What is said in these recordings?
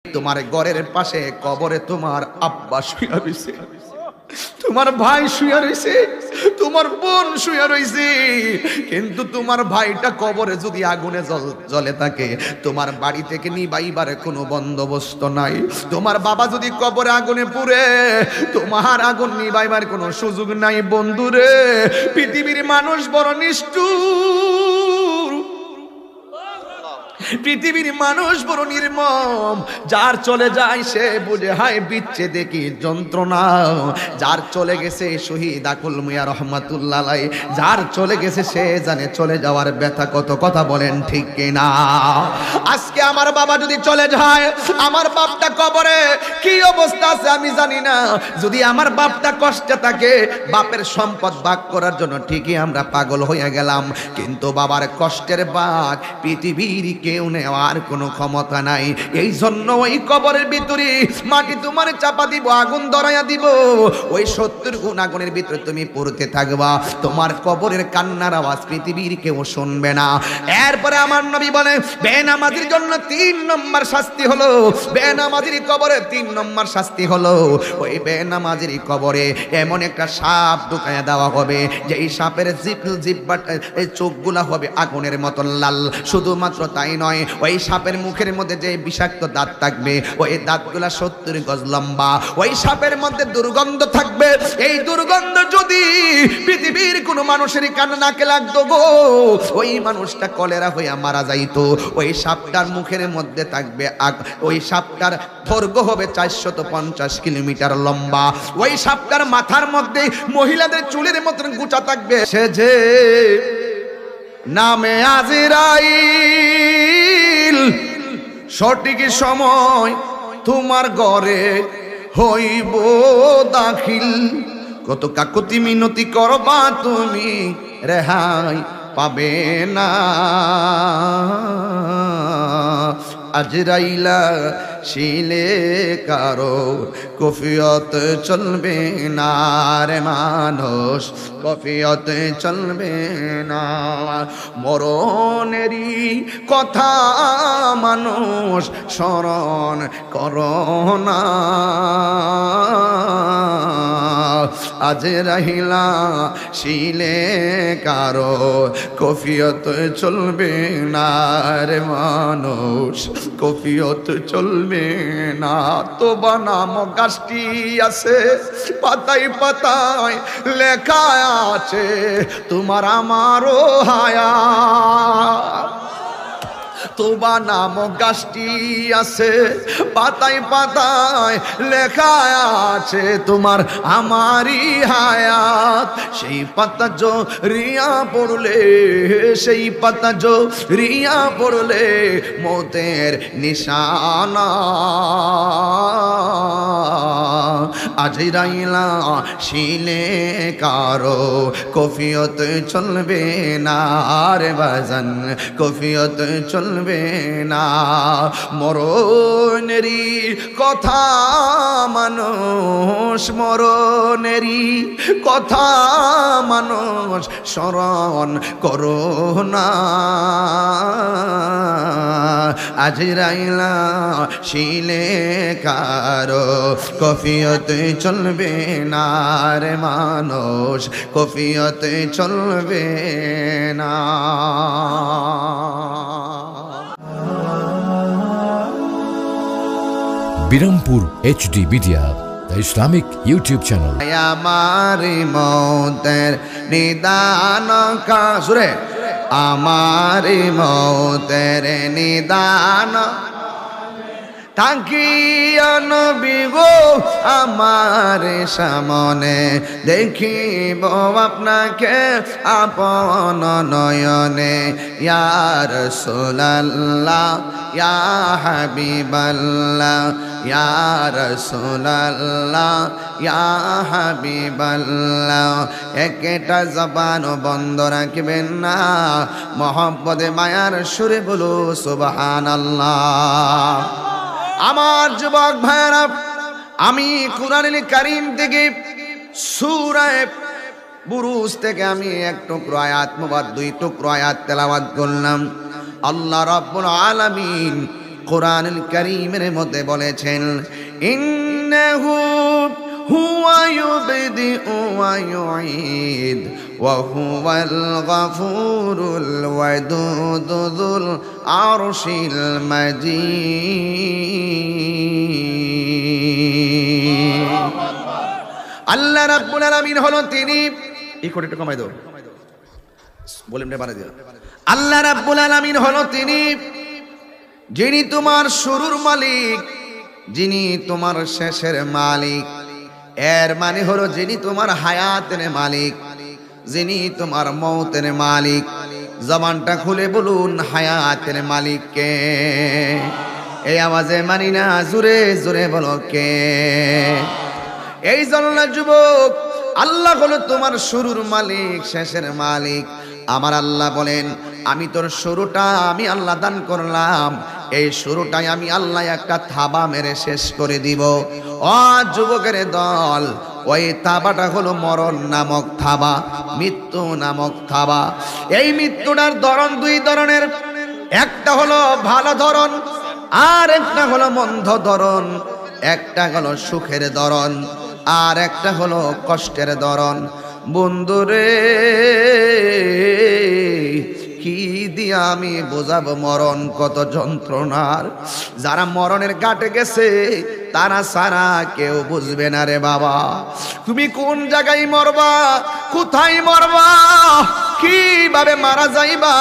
তোমার ঘরের পাশে কবরে তোমার আব্বা শুয়ে রইছে, তোমার ভাই শুয়ে রইছে, তোমার বোন শুয়ে রইছে, কিন্তু তোমার ভাইটা কবরে যদি আগুনে জ্বলে থাকে, তোমার বাড়ি থেকে নিবাইবার কোনো বন্দোবস্ত নাই। তোমার বাবা যদি কবরে আগুনে পুড়ে, তোমার আগুন নিবাইবার কোনো সুযোগ নাই। বন্ধুরে, পৃথিবীর মানুষ বড় নিষ্ঠুর, পৃথিবীর মানুষ বড় নির্মম। যার চলে যায় সে বুঝে হায় বিচ্ছেদে কি যন্ত্রণা। যার চলে গেছে শহীদ আকুল মিয়া রহমাতুল্লাহ আলাইহি, যার চলে গেছে সে জানে চলে যাওয়ার ব্যথা কত। কথা বলেন ঠিক কিনা? আজকে আমার বাবা যদি চলে যায়, আমার বাপটা কবরে কি অবস্থা আছে আমি জানি না। যদি আমার বাপটা কষ্টে থাকে, বাপের সম্পদ ভাগ করার জন্য ঠিকই আমরা পাগল হয়ে গেলাম, কিন্তু বাবার কষ্টের ভাগ পৃথিবীর কেউ নেওয়ার কোনো ক্ষমতা নাই। এই জন্য ওই কবরের ভিতরে মাটি তোমার চাপা দিব, আগুন ধরাইয়া দিব, ওই 70 গুণ আগুনের ভিতরে তুমি পড়তে থাকবা। তোমার কবরের কান্নার আওয়াজ পৃথিবীর কেউ শুনবে না। এরপরে আমার নবী বলে, বেনামাজির জন্য 3 নম্বর শাস্তি হলো, বেনামাজির কবরে 3 নম্বর শাস্তি হলো, ওই বেনামাজির কবরে এমন একটা সাপ ঢুকাইয়া দেওয়া হবে যে এই সাপের জিহ্বাটা, এই চোখগুলা হবে আগুনের মতো লাল। শুধুমাত্র তাই নয়, ওই সাপের মুখের মধ্যে যে বিষাক্ত দাঁত থাকবে, ওই দাঁতগুলা 70 গজ লম্বা। ওই সাপের মধ্যে দুর্গন্ধ থাকবে, এই দুর্গন্ধ যদি পৃথিবীর কোনো মানুষের কানে নাকে লাগতো গো, ওই মানুষটা কলেরা হইয়া মারা যাইতো। ওই সাপটার মুখের মধ্যে থাকবে ওই সাপটার দৈর্ঘ্য হবে 450 কিলোমিটার লম্বা। ওই সাপটার মাথার মধ্যে মহিলাদের চুলের মতন গুছা থাকবে। সে যে নামে আজরাইল, সঠিক সময় তোমার ঘরে হইব দাখিল। কত কাকুতি মিনতি করবা তুমি, রেহাই পাবে না। আজরাইলা শিলে কারো কফিয়ত চলবে না রে মানুষ, কফিয়ত চলবে না। মরণেরই কথা মানুষ স্মরণ করো না। আজরাইলা শিলে কারো কফিয়ত চলবে না রে মানুষ, কফিয়ত চলবে না। তোবা নামক গাছটি আছে, পাতায় পাতায় লেখা আছে তোমার আমারও হায়াত। তোবা নামক গাছটি আছে, পাতায় পাতায় লেখা আছে তোমার আমারই হায়াত। সেই পাতা রিয়া পড়লে, সেই পাতা রিয়া পড়লে মৌতের নিশানা। আজরাইলা শিলে কারো কফিয়ত চলবে না রে বাজান, কফিয়ত চলবে না। মরণেরই কথা মানুষ, মরণেরই কথা মানুষ স্মরণ করো না। আজরাইলা শিলে কারো কফিয়ত চলবে না রে মানুষ, কফিয়ত চলবে না। Birampur HD media, the Islamic YouTube channel. আমার মৌতের নিদান কাসুরে, আমার মৌতের নিদান তাকিয়া নবী গো আমার সামনে, দেখিব আপনাকে আপন নয়নে। ইয়া রাসূলুল্লাহ ইয়া হাবিবাল্লাহ, ইয়া রাসূলুল্লাহ ইয়া হাবিবাল্লাহ। একটা জবান বন্ধ রাখবেন না, মহব্বতে মায়ার সুরে বলো সুবহানাল্লাহ। আমার যুবক ভাইরা, আমি কুরআনুল কারীম থেকে সূরা বুরুজ থেকে আমি এক টুকরো আয়াত মুবারক, 2 টুকরো আয়াত তেলাওয়াত করলাম। আল্লাহ রাব্বুল আলামিন কোরআনুল কারীমের মধ্যে বলেছেন, ইন্নাহু হুয়া ইউবদিউ ওয়া ইউঈদ ওয়া হুয়াল গফুরুল ওয়াদুদ যুল আরশিল মাজিদ। আল্লাহ রাব্বুল আলামিন হলো তিনি, এই কোটিটা কমাই দাও, বলেন বাড়া দিও। আল্লাহ রাব্বুল আলামিন হলো তিনি যিনি তোমার শুরুর মালিক, যিনি তোমার শেষের মালিক। এর মানে হলো যিনি তোমার হায়াতের মালিক, যিনি তোমার মওতের মালিক। জবানটা খুলে বলুন হায়াতের মালিক কে? এই আওয়াজে মানি না, জোরে জোরে বলো কে? এই জন্য যুবক, আল্লাহ হলো তোমার শুরুর মালিক, শেষের মালিক। আমার আল্লাহ বলেন, আমি তোর শুরুটা আমি আল্লাহ দান করলাম, এই শুরুটাই আমি আল্লাহ একটা থাবা মেরে শেষ করে দিব। ও যুবকের দল, ওই থাবাটা হলো মরণ নামক থাবা, মৃত্যু নামক থাবা। এই মৃত্যুটার ধরন দুই ধরনের, একটা হলো ভালো ধরন আর একটা হলো মন্দ ধরন। একটা হলো সুখের ধরন আর একটা হলো কষ্টের ধরন। বন্ধুরে, কি দিয়া আমি বোঝাবো মরণ কত যন্ত্রণার। যারা মরণের ঘাটে গেছে তারা সারা কেউ বুঝবে না রে বাবা। তুমি কোন জায়গায় মরবা, কোথায় মরবা, কিভাবে মারা যাইবা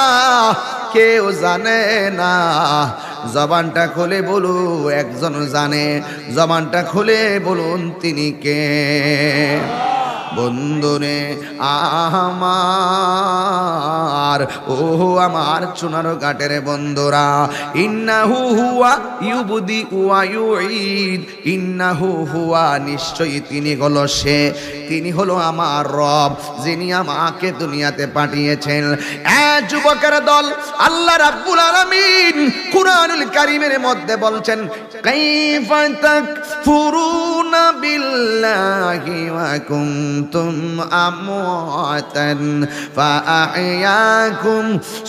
কেউ জানে না। জবানটা খুলে বলু, একজন জানে। জবানটা খুলে বলুন তিনি কে? বন্ধুরে আমার, ও আমার চুনার ঘাটের বন্ধুরা, ইন্নাহু হুয়া ইউবদি ওয়া ইউঈদ, ইন্নাহু হুয়া, নিশ্চয়ই তিনি হলো সে, তিনি হলো আমার রব, যিনি আমাকে দুনিয়াতে পাঠিয়েছেন। যুবকের দল, আল্লাহ রাব্বুল আলামিন কুরআনুল কারীমের মধ্যে বলছেন, কাইফা তাকফুরুনা বিল্লাহি ওয়া কুনতুম আমওয়াতান ফাআহইয়াকুম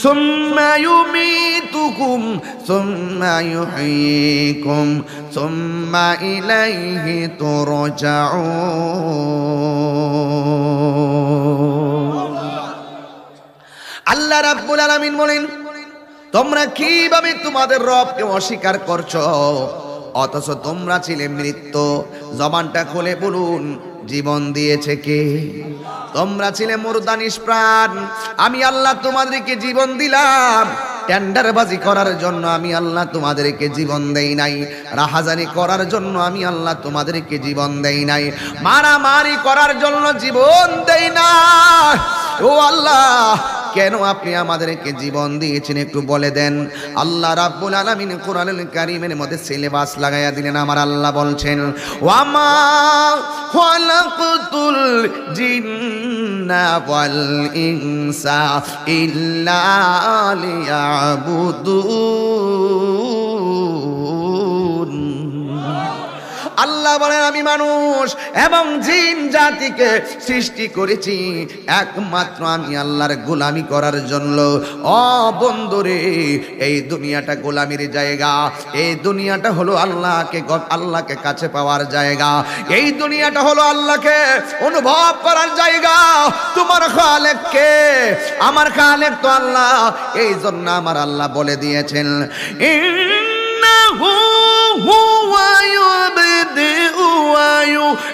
সুম্মা ইউমীতুকুম সুম্মা ইউহয়ীকুম সুম্মা ইলাইহি তুরজাউন। আল্লাহ রাব্বুল আলামিন বলেন, তোমরা কিভাবে তোমাদের রবকে অস্বীকার করছো, অথচ তোমরা ছিলে মৃত্যু। জবানটা খুলে বলুন, জীবন দিয়েছে কে? তোমরা ছিলে মুর্দা নিষ্প্রাণ, আমি আল্লাহ তোমাদেরকে জীবন দিলাম। টেন্ডারবাজি করার জন্য আমি আল্লাহ তোমাদেরকে জীবন দেই নাই। রাহাজানি করার জন্য আমি আল্লাহ তোমাদেরকে জীবন দেই নাই। মারামারি করার জন্য জীবন দেই না। ও আল্লাহ, কেন আপনি আমাদেরকে জীবন দিয়েছেন একটু বলে দেন। আল্লাহ রাব্বুল আলামিন কুরআনুল কারীমের মধ্যে সিলেবাস লাগাইয়া দিলেন। আমার আল্লাহ বলছেন, ওয়ামা খালাকতুল জিন্না ওয়াল ইনসা ইল্লা লিয়াবুদুন। আল্লাহ বলেন, আমি মানুষ এবং জিন জাতিকে সৃষ্টি করেছি একমাত্র আমি আল্লাহর গোলামি করার জন্য। ও বন্ধুরে, এই দুনিয়াটা গোলামির জায়গা। এই দুনিয়াটা হলো আল্লাহকে কাছে পাওয়ার জায়গা। এই দুনিয়াটা হলো আল্লাহকে অনুভব করার জায়গা। তোমার খালেক কে? আমার খালেক তো আল্লাহ। এই জন্য আমার আল্লাহ বলে দিয়েছেন, ইন্নাহু হুয়া ইউবদিউ ওয়া ইউঈদ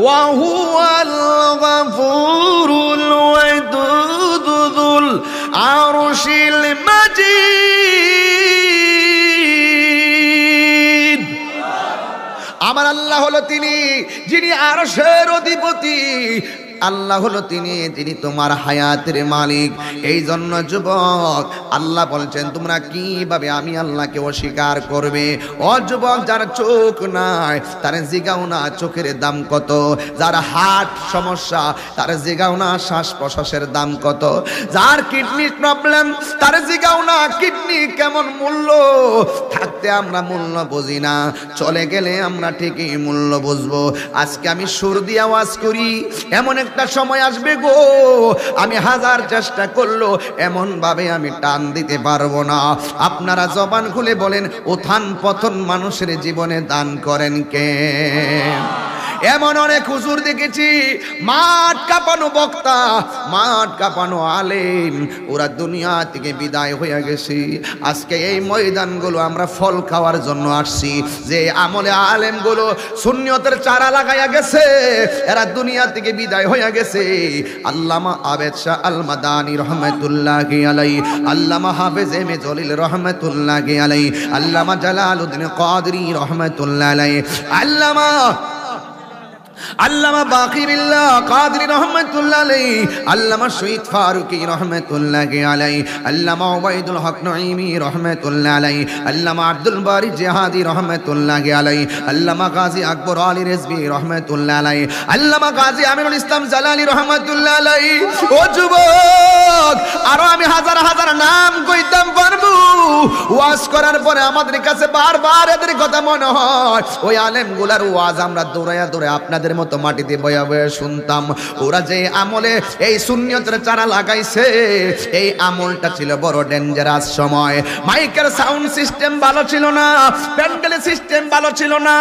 ওয়া হুয়াল গফুরুল ওয়াদুদ যুল আরশিল মাজিদ। আমার আল্লাহ হলো তিনি যিনি আরশের অধিপতি। আল্লাহ হলো তিনি যিনি তোমার হায়াতের মালিক। এই জন্য যুবক, আল্লাহ বলছেন, তোমরা কিভাবে আমি আল্লাহকে অস্বীকার করবে? ও যুবক, যার চোখ নাই তার জিগাও না চোখের দাম কত। যার হার্ট সমস্যা তার জিগাও না শ্বাস প্রশ্বাসের দাম কত। যার কিডনি প্রবলেম তার জিগাও না কিডনি কেমন মূল্য। থাকতে আমরা মূল্য বুঝি না, চলে গেলে আমরা ঠিকই মূল্য বুঝবো। আজকে আমি সুর দিয়ে আওয়াজ করি, এমন একটা সময় আসবে গো, আমি হাজার চেষ্টা করলো এমন ভাবে আমি টান দিতে পারবো না। আপনারা জবান খুলে বলেন, উত্থান পতন মানুষের জীবনে দান করেন কে? এমন অনেক হুজুর দেখেছি, মাঠ কাঁপানো বক্তা, মাঠ কাঁপানো আলেম, ওরা দুনিয়া থেকে বিদায় হয়ে গেছে। আজকে এই ময়দানগুলো আমরা ফল খাওয়ার জন্য আসছি। যে আমলে আলেমগুলো সুন্নিয়তের চারা লাগাইয়া গেছে, এরা দুনিয়া থেকে বিদায় হয়ে গেছে। আল্লামা আবেদ শাহ আল মাদানী রহমাতুল্লাহি আলাইহি, আল্লামা হাফেজ এম এ জলিল রহমাতুল্লাহি আলাইহি, আল্লামা জালালউদ্দিন কাদরী রহমাতুল্লাহি আলাইহি, আল্লামা বাকিবিল্লাহ কাদরী রহমাতুল্লাহ আলাইহি, আল্লামা শহীদ ফারুকী রহমাতুল্লাহি আলাইহি, আল্লামা উবাইদুল হক নঈমী রহমাতুল্লাহ আলাইহি, আল্লামা আব্দুল বারী জিহাদি রহমাতুল্লাহি আলাইহি, আল্লামা গাজী আকবর আলী রিজভী রহমাতুল্লাহ আলাইহি, আল্লামা গাজী আমিনুল ইসলাম জালালী রহমাতুল্লাহ আলাইহি। ও যুবক, আরো আমি হাজার হাজার নাম কইতাম পারবো। ওয়াজ করার পরে আমাদের কাছে বারবার এদের কথা মনে হয়, ওই আলেমগুলার ওয়াজ আমরা দৌড়ায়া দৌড়ায় আপনাদের মতো মাটিতে বয়া বয়া শুনতাম। ওরা যে আমলে এই সুন্নিয়তের চারা লাগাইছে, এই আমলটা ছিল বড় ডেঞ্জারাস সময়। মাইকের সাউন্ড সিস্টেম ভালো ছিল না, প্যান্ডেলের সিস্টেম ভালো ছিল না,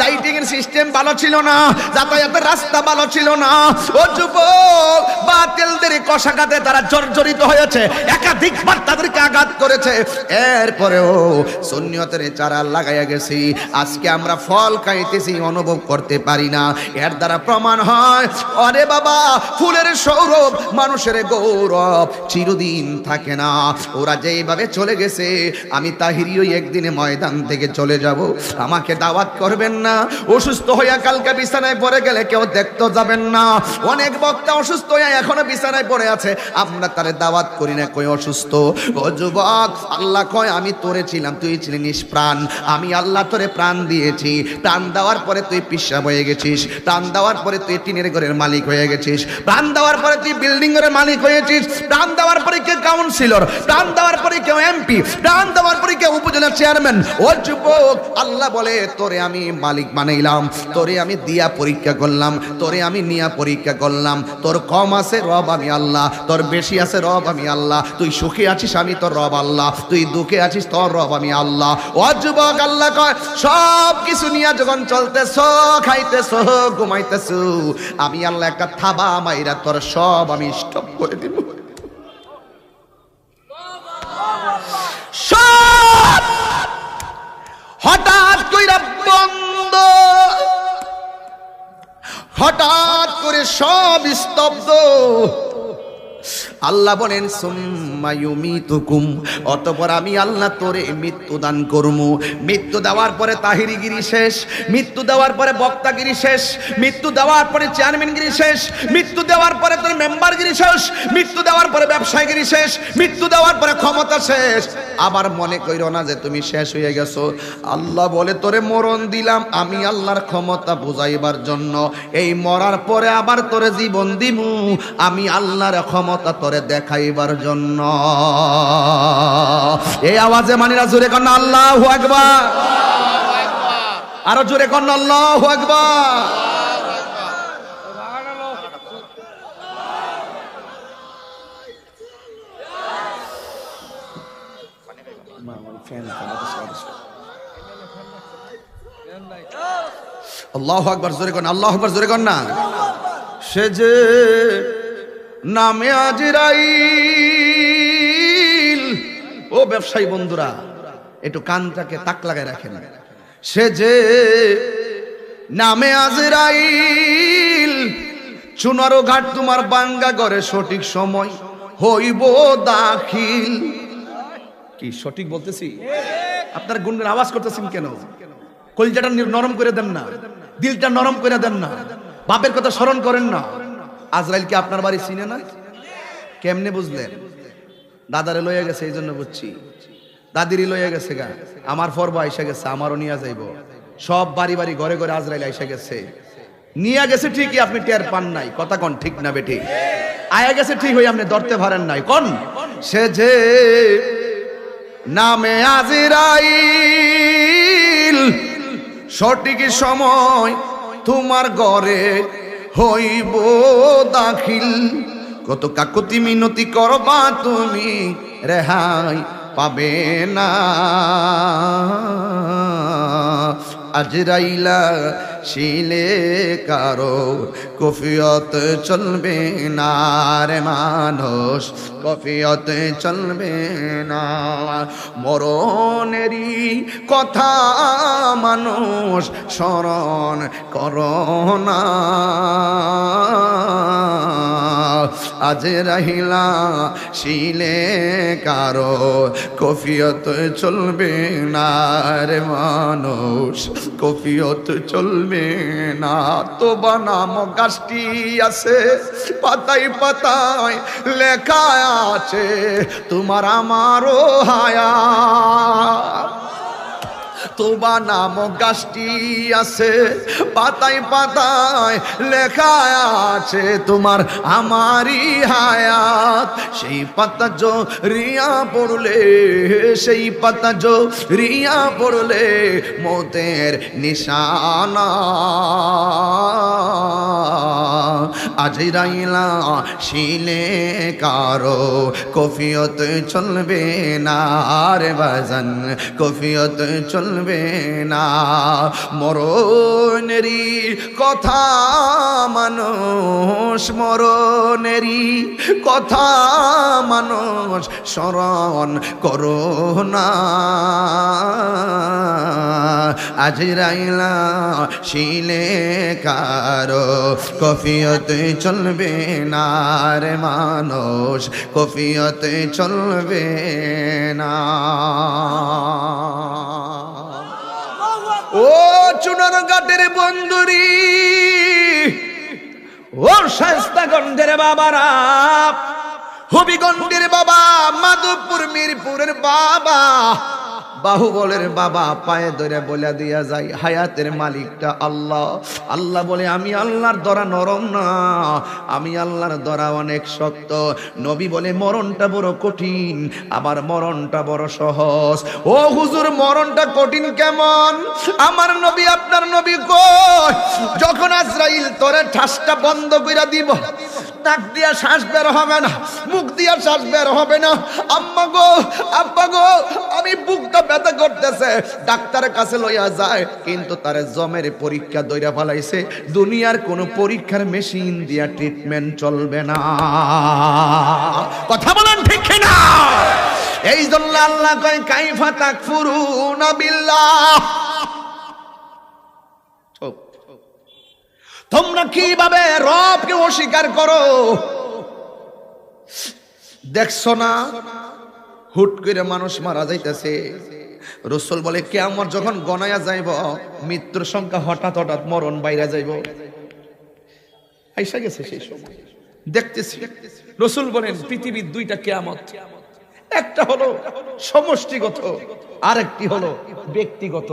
লাইটিং এর সিস্টেম ভালো ছিল না, যাতায়াতের রাস্তা ভালো ছিল না। ও যুবক, বাতিলদের কষাঘাতে তারা জর্জরিত হয়েছে, একাধিকবার তাদেরকে আঘাত করেছে। এরপরেও সুন্নিয়তের চারা লাগাইয়া গেছি, আজকে আমরা ফল খাইতেছি, অনুভব করতে পারি না। এর দ্বারা প্রমাণ হয়, আরে বাবা, ফুলের সৌরভ মানুষের গৌরব চিরদিন থাকে না। ওরা যেইভাবে চলে গেছে, আমি তাহিরিও একদিনে ময়দান থেকে চলে যাব, আমাকে দাওয়াত করবেন না। অসুস্থ হইয়া কালকে বিছানায় পড়ে গেলে কেউ দেখতে যাবেন না। অনেক বক্তা অসুস্থ হইয়া এখনো বিছানায় পড়ে আছে, আমরা তারে দাওয়াত করি না, কই অসুস্থ। ও যুবক, আল্লাহ কয়, আমি তোরে ছিলাম, তুই ছিলি নিষ্প্রাণ, আমি আল্লাহ তোরে প্রাণ দিয়েছি। প্রাণ দেওয়ার পরে তুই পিশাব হয়ে গেছিস, প্রাণ দেওয়ার পরে তুই টিনের ঘরের মালিক হয়ে গেছিস, প্রাণ দেওয়ার পরে তুই বিল্ডিং এর মালিক হয়েছিস, প্রাণ দেওয়ার পরে কেউ কাউন্সিলর, প্রাণ দেওয়ার পরে কেউ এমপি, প্রাণ দেওয়ার পরে কেউ উপজেলা চেয়ারম্যান। ও যুবক, আল্লাহ বলে, তোরে আমি মালিক বানাইলাম, তোরে আমি দিয়া পরীক্ষা করলাম, তোরে আমি নিয়া পরীক্ষা করলাম। তোর কম আছে, রব আমি আল্লাহ, তোর বেশি আছে, রব আমি আল্লাহ। তুই সুখে আছিস, আমি তোর রব আল্লাহ, তুই দুঃখে আছিস, তোর রব আমি আল্লাহ। ও যুবক, আল্লাহ কয়, সব কিছু নিয়ে যখন চলতেছ, খাইতেছ, ঘুমাইতেছ, আমি আল্লাহ একটা থাবা মাইরা তোর সব আমি স্টপ করে দিব। সব হঠাৎ কইরা বন্ধ, হঠাৎ করে সব স্তব্ধ। আল্লাহ বলেন, সুম্মা ইউমিতুকুম, অতঃপর আমি আল্লাহ তোরে মৃত্যু দান করবো। মৃত্যু দেওয়ার পরে তাহিরিগিরি শেষ, মৃত্যু দেওয়ার পরে বক্তাগিরি শেষ, মৃত্যু দেওয়ার পরে চেয়ারম্যানগিরি শেষ, মৃত্যু দেওয়ার পরে তোর মেম্বারগিরি শেষ, মৃত্যু দেওয়ার পরে ব্যবসায়গিরি শেষ, মৃত্যু দেওয়ার পরে ক্ষমতা শেষ। আবার মনে কইরো না যে তুমি শেষ হয়ে গেছো। আল্লাহ বলে, তোরে মরণ দিলাম আমি আল্লাহর ক্ষমতা বুঝাইবার জন্য। এই মরার পরে আবার তোরে জীবন দিমু আমি আল্লাহর ক্ষমতা তোরে দেখাইবার জন্য। এই আওয়াজে মানিরা জোরে কন্যা আল্লাহু আকবার, আরো জোরে কন্যা আল্লাহু আকবার। আল্লাহু আকবার, জোরে কন্যা আল্লাহু আকবার, জোরে কন্যা। সে যে নামে আজরাইল, ও ব্যবসায়ী বন্ধুরা একটু কানটাকে তাক লাগায় রাখেন। সে যে নামে আজরাইল, চুনারো ঘাট তোমার বাঙ্গা ঘরে সঠিক সময় হইব দাখিল। কি সঠিক বলতেছি? আপনার গুনগুন আওয়াজ করতেছেন কেন? কলিজাটা নরম করে দেন না, দিলটা নরম করে দেন না, বাপের কথা স্মরণ করেন না। আজরাইল কি আপনার বাড়ি চিনে না? কেমনে বুঝলেন? দাদারে লইয়া গেছে এই জন্য বুঝছি, দাদিরই লইয়া গেছে গা, আমার পর্ব আইসা গেছে, আমারও নিয়ে যাইব। সব বাড়ি বাড়ি ঘরে ঘরে আজরাইল আইসা গেছে, নিয়ে গেছে ঠিকই, আপনি টের পান নাই। কথা কোন ঠিক না বেটি? আয়া গেছে ঠিক হই, আপনি ধরতে পারেন নাই। কোন সে যে নামে আজরাইল, সঠিক সময় তোমার ঘরে হইব দাখিল। কত কাকুতি মিনতি করবা তুমি, রেহাই পাবে না। আজরাইলা শিলে কারো কফিয়ত চলবে না রে মানুষ, কফিয়ত চলবে না। মরণেরই কথা মানুষ স্মরণ করো না। আজরাইলা শিলে কারো কফিয়ত চলবে না রে মানুষ, কফিয়ত চলবে না। তোবা নামক গাছটি আছে, পাতায় পাতায় লেখা আছে তোমার আমারও হায়াত। তোবা নামক গাছটি আছে, পাতায় পাতায় লেখা আছে তোমার আমারই হায়াত। সেই পাতা রিয়া পড়লে, সেই পাতা রিয়া পড়লে মৌতের নিশানা। আজরাইলা শিলে কারো কফিয়ত চলবে না রে বাজান, কফিয়ত চলবে না। মরণেরই কথা মানুষ, মরণেরই কথা মানুষ স্মরণ করো না। আজরাইলা শিলে কারো কফিয়ত চলবে না রে মানুষ, কফিয়ত চলবে না। ও চুনার ঘাটের বন্ধুরি, ও শায়েস্তাগঞ্জের বাবারা, হবিগঞ্জের বাবা, মাধবপুর মিরপুরের বাবা, বাহুবলের বাবা, পায়ে ধরে বলে দিয়া যায় হায়াতের মালিকটা আল্লাহ। আল্লাহ বলে আমি আল্লাহর দরা নরম না, আমি আল্লাহর দরা অনেক শক্ত। নবী বলে মরণটা বড় কঠিন, আবার মরণটা বড় সহজ। ও হুজুর মরণটা কঠিন কেমন? আমার নবী আপনার নবী কই, যখন আজরাইল তোরে ঠাসটা বন্ধ কইরা দিব, নাক দিয়া শ্বাস বের হবে না, মুখ দিয়া শ্বাস বের হবে না। আম্মা গো, আব্বা গো, আমি বুকটা ব্যথা করতেছে, ডাক্তারের কাছে লইয়া যায়, কিন্তু তারে জমের পরীক্ষা দইরা ফেলাইছে। দুনিয়ার কোন পরীক্ষার মেশিন দিয়া ট্রিটমেন্ট চলবে না। কথা বলেন ঠিক কিনা? এই জন্য আল্লাহ কয় কাইফা তাকফুরুনা বিল্লাহ, তোমরা কিভাবে রবকে অস্বীকার করো? দেখছো না হুট করে মানুষ মারা যাইতেছে। রাসূল বলে কিয়ামত যখন গনায়া যাইব, মৃত্যুর সংখ্যা হঠাৎ হঠাৎ মরণ বাইরে যাইব। আইসা গেছে সেই সময় দেখতেছি। রাসূল বলেন পৃথিবীর দুইটা কিয়ামত, একটা হলো সমষ্টিগত, আরেকটি হলো ব্যক্তিগত।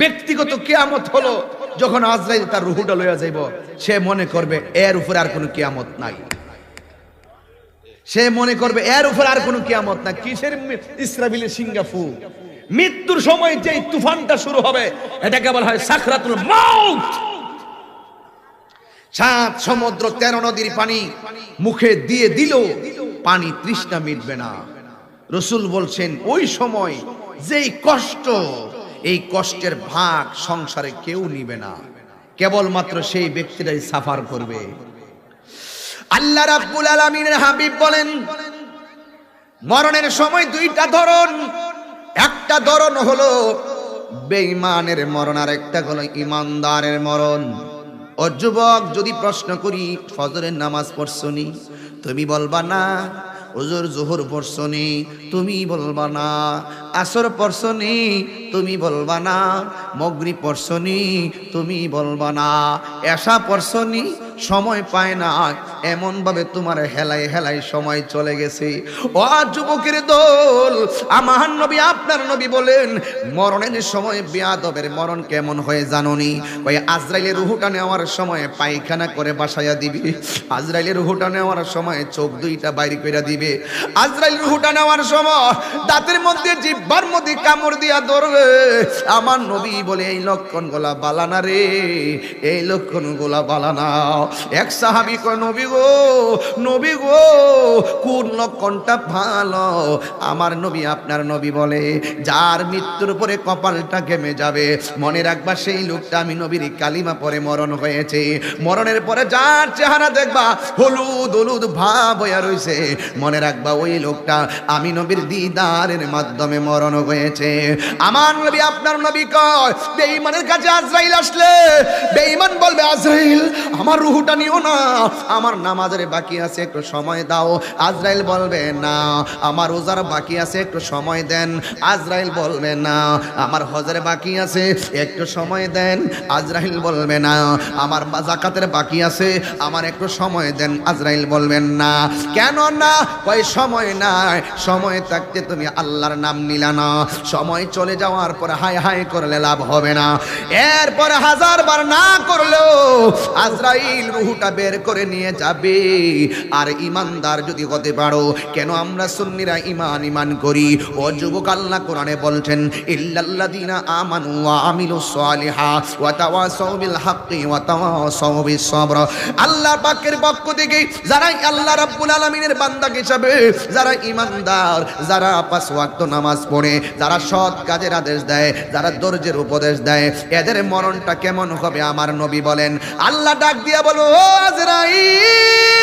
ব্যক্তিগত কিয়ামত হলো যখন আজরাইল তার রূহটা লইয়া যাইব, সে মনে করবে এর উপরে আর কোনো কিয়ামত নাই। সে মনে করবে এর উপর আর কোনো কিয়ামত না। কিসের ইসরাফিলের সিঙ্গাফু? মৃত্যুর সময় যে তুফানটা শুরু হবে এটাকে বলা হয় সাকরাতুল মাউত। 7 সমুদ্র 13 নদীর পানি মুখে দিয়ে দিল, পানি তৃষ্ণা মিটবে না। রাসূল বলছেন ওই সময় যেই কষ্ট, এই কষ্টের ভাগ সংসারে কেউ নিবে না, কেবলমাত্র সেই ব্যক্তিরাই সাফার করবে। আল্লাহ রাব্বুল আলামিনের হাবিব বলেন মরণের সময় দুইটা ধরন। একটা ধরন হলো বেঈমানের মরণ, আর একটা হলো ঈমানদারের মরণ। ও যুবক, যদি প্রশ্ন করি ফজরের নামাজ পড়ছনি, তুমি বলবা না। হুজুর জোহর পড়ছনি, তুমি বলবা না। আসর পড়ছনি, তুমি বলবা না। মাগরিব পড়ছনি, তুমি বলবা না। এশা পড়ছনি, সময় পায় না, এমন ভাবে তোমার হেলায় হেলায় সময় চলে গেছে। ও যুবকের দল, আমার নবী আপনার নবী বলেন মরণের সময় বেয়াদবের মরণ কেমন হয় জানোনি? ওই আজরাইলের রূহটা নেওয়ার সময় পায়খানা করে বাসায়া দিবি। আজরাইলের রূহটা নেওয়ার সময় চোখ দুইটা বাইরে কইরা দিবে। আজরাইল রূহটা নেওয়ার সময় দাঁতের মধ্যে, জিহ্বার মধ্যে কামড় দিয়া ধরবে। আমার নবী বলে এই লক্ষণগুলা বালানা রে, এই লক্ষণগুলা বালানা। এক সাহাবী কয় নবী গো কোন লক্ষণটা ভালো? আমার নবী আপনার নবী বলে যার মৃত্যুর পরে কপালটা ঘেমে যাবে, মনে রাখবা সেই লোকটা আমি নবীর কালিমা পরে মরণ হয়েছে। মরণের পরে যার চেহারা দেখবা হলুদ হলুদ ভাব হয়ে রয়েছে, মনে রাখবা ওই লোকটা আমি নবীর দিদারের মাধ্যমে মরণ হয়েছে। আমার নবী আপনার নবী কয় বেঈমানের কাছে আজরাইল আসলে বেঈমান বলবে আজরাইল আমার রূহটা নিও না, আমার নামাজের বাকি আছে একটু সময় দাও। আজরাইল বলবে না আমার রোজার বাকি আছে একটু সময় দেন। আজরাইল বলবে না আমার হজের বাকি আছে একটু সময় দেন। আজরাইল বলবে না আমার যাকাতের বাকি আছে আমার একটু সময় দেন। আজরাইল বলবেন না। কেন না? কয় সময় নাই, সময় থাকতে তুমি আল্লাহর নাম নিলা না, সময় চলে যাওয়ার পর হায় হায় করলে লাভ হবে না। এরপর হাজারবার না করলেও আজরাইল রূহটা বের করে নিয়ে যাবে। আর ইমানদার যদি হতে পারো, কেন আমরা সুন্নিরা ইমান করি? ও যুবক, আল্লাহ কোরআনে বলছেন ইল্লাল্লাযীনা আমানু ওয়া আমিলুস সালিহাত ওয়া তাওয়াসাউ বিল হাক্কি ওয়া তাওয়াসাউ বিস সাবর। আল্লাহ পাকের পক্ষ থেকে যারা আল্লাহ রাব্বুল আলামিনের বান্দা হিসাবে যারা ইমানদার, যারা পাঁচ ওয়াক্ত নামাজ পড়ে, যারা সৎ কাজের আদেশ দেয়, যারা ধৈর্যের উপদেশ দেয়, এদের মরণটা কেমন হবে আমার নবী বলেন। আল্লাহ ডাক দিয়া বলো ও আজরাইল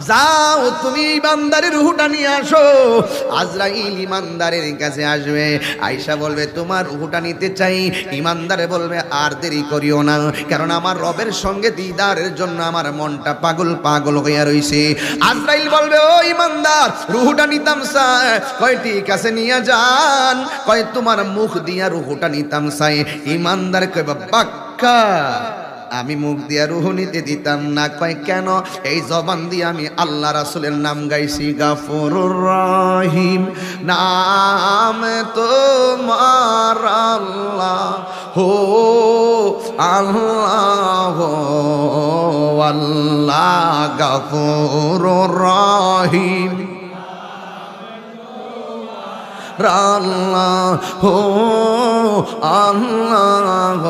যাও তুমি ইমানদারের রূহটা নিয়ে আসো। আজরাইল ইমানদারের কাছে আসবে, আয়েশা বলবে তোমার রূহটা নিতে চাই। ইমানদারে বলবে আর দেরি করিও না, কারণ আমার রবের সঙ্গে দিদারের জন্য আমার মনটা পাগল হইয়া রইছে। আজরাইল বলবে ও ইমানদার রূহটা নিতাম চাই। কয় ঠিক আছে নিয়ে যান। কয় তোমার মুখ দিয়া রূহটা নিতাম চাই। ইমানদার কয় বাক্কা আমি মুখ দিয়া রূহ নিতে দিতাম না। কয় কেন? এই জবান দিয়ে আমি আল্লাহ রাসূলের নাম গাইছি, গাফুরুর রহিম নাম তোমার আল্লাহ হো আল্লাহ আল্লাহ গাফুরুর রহিম আল্লাহ হো আল্লাহ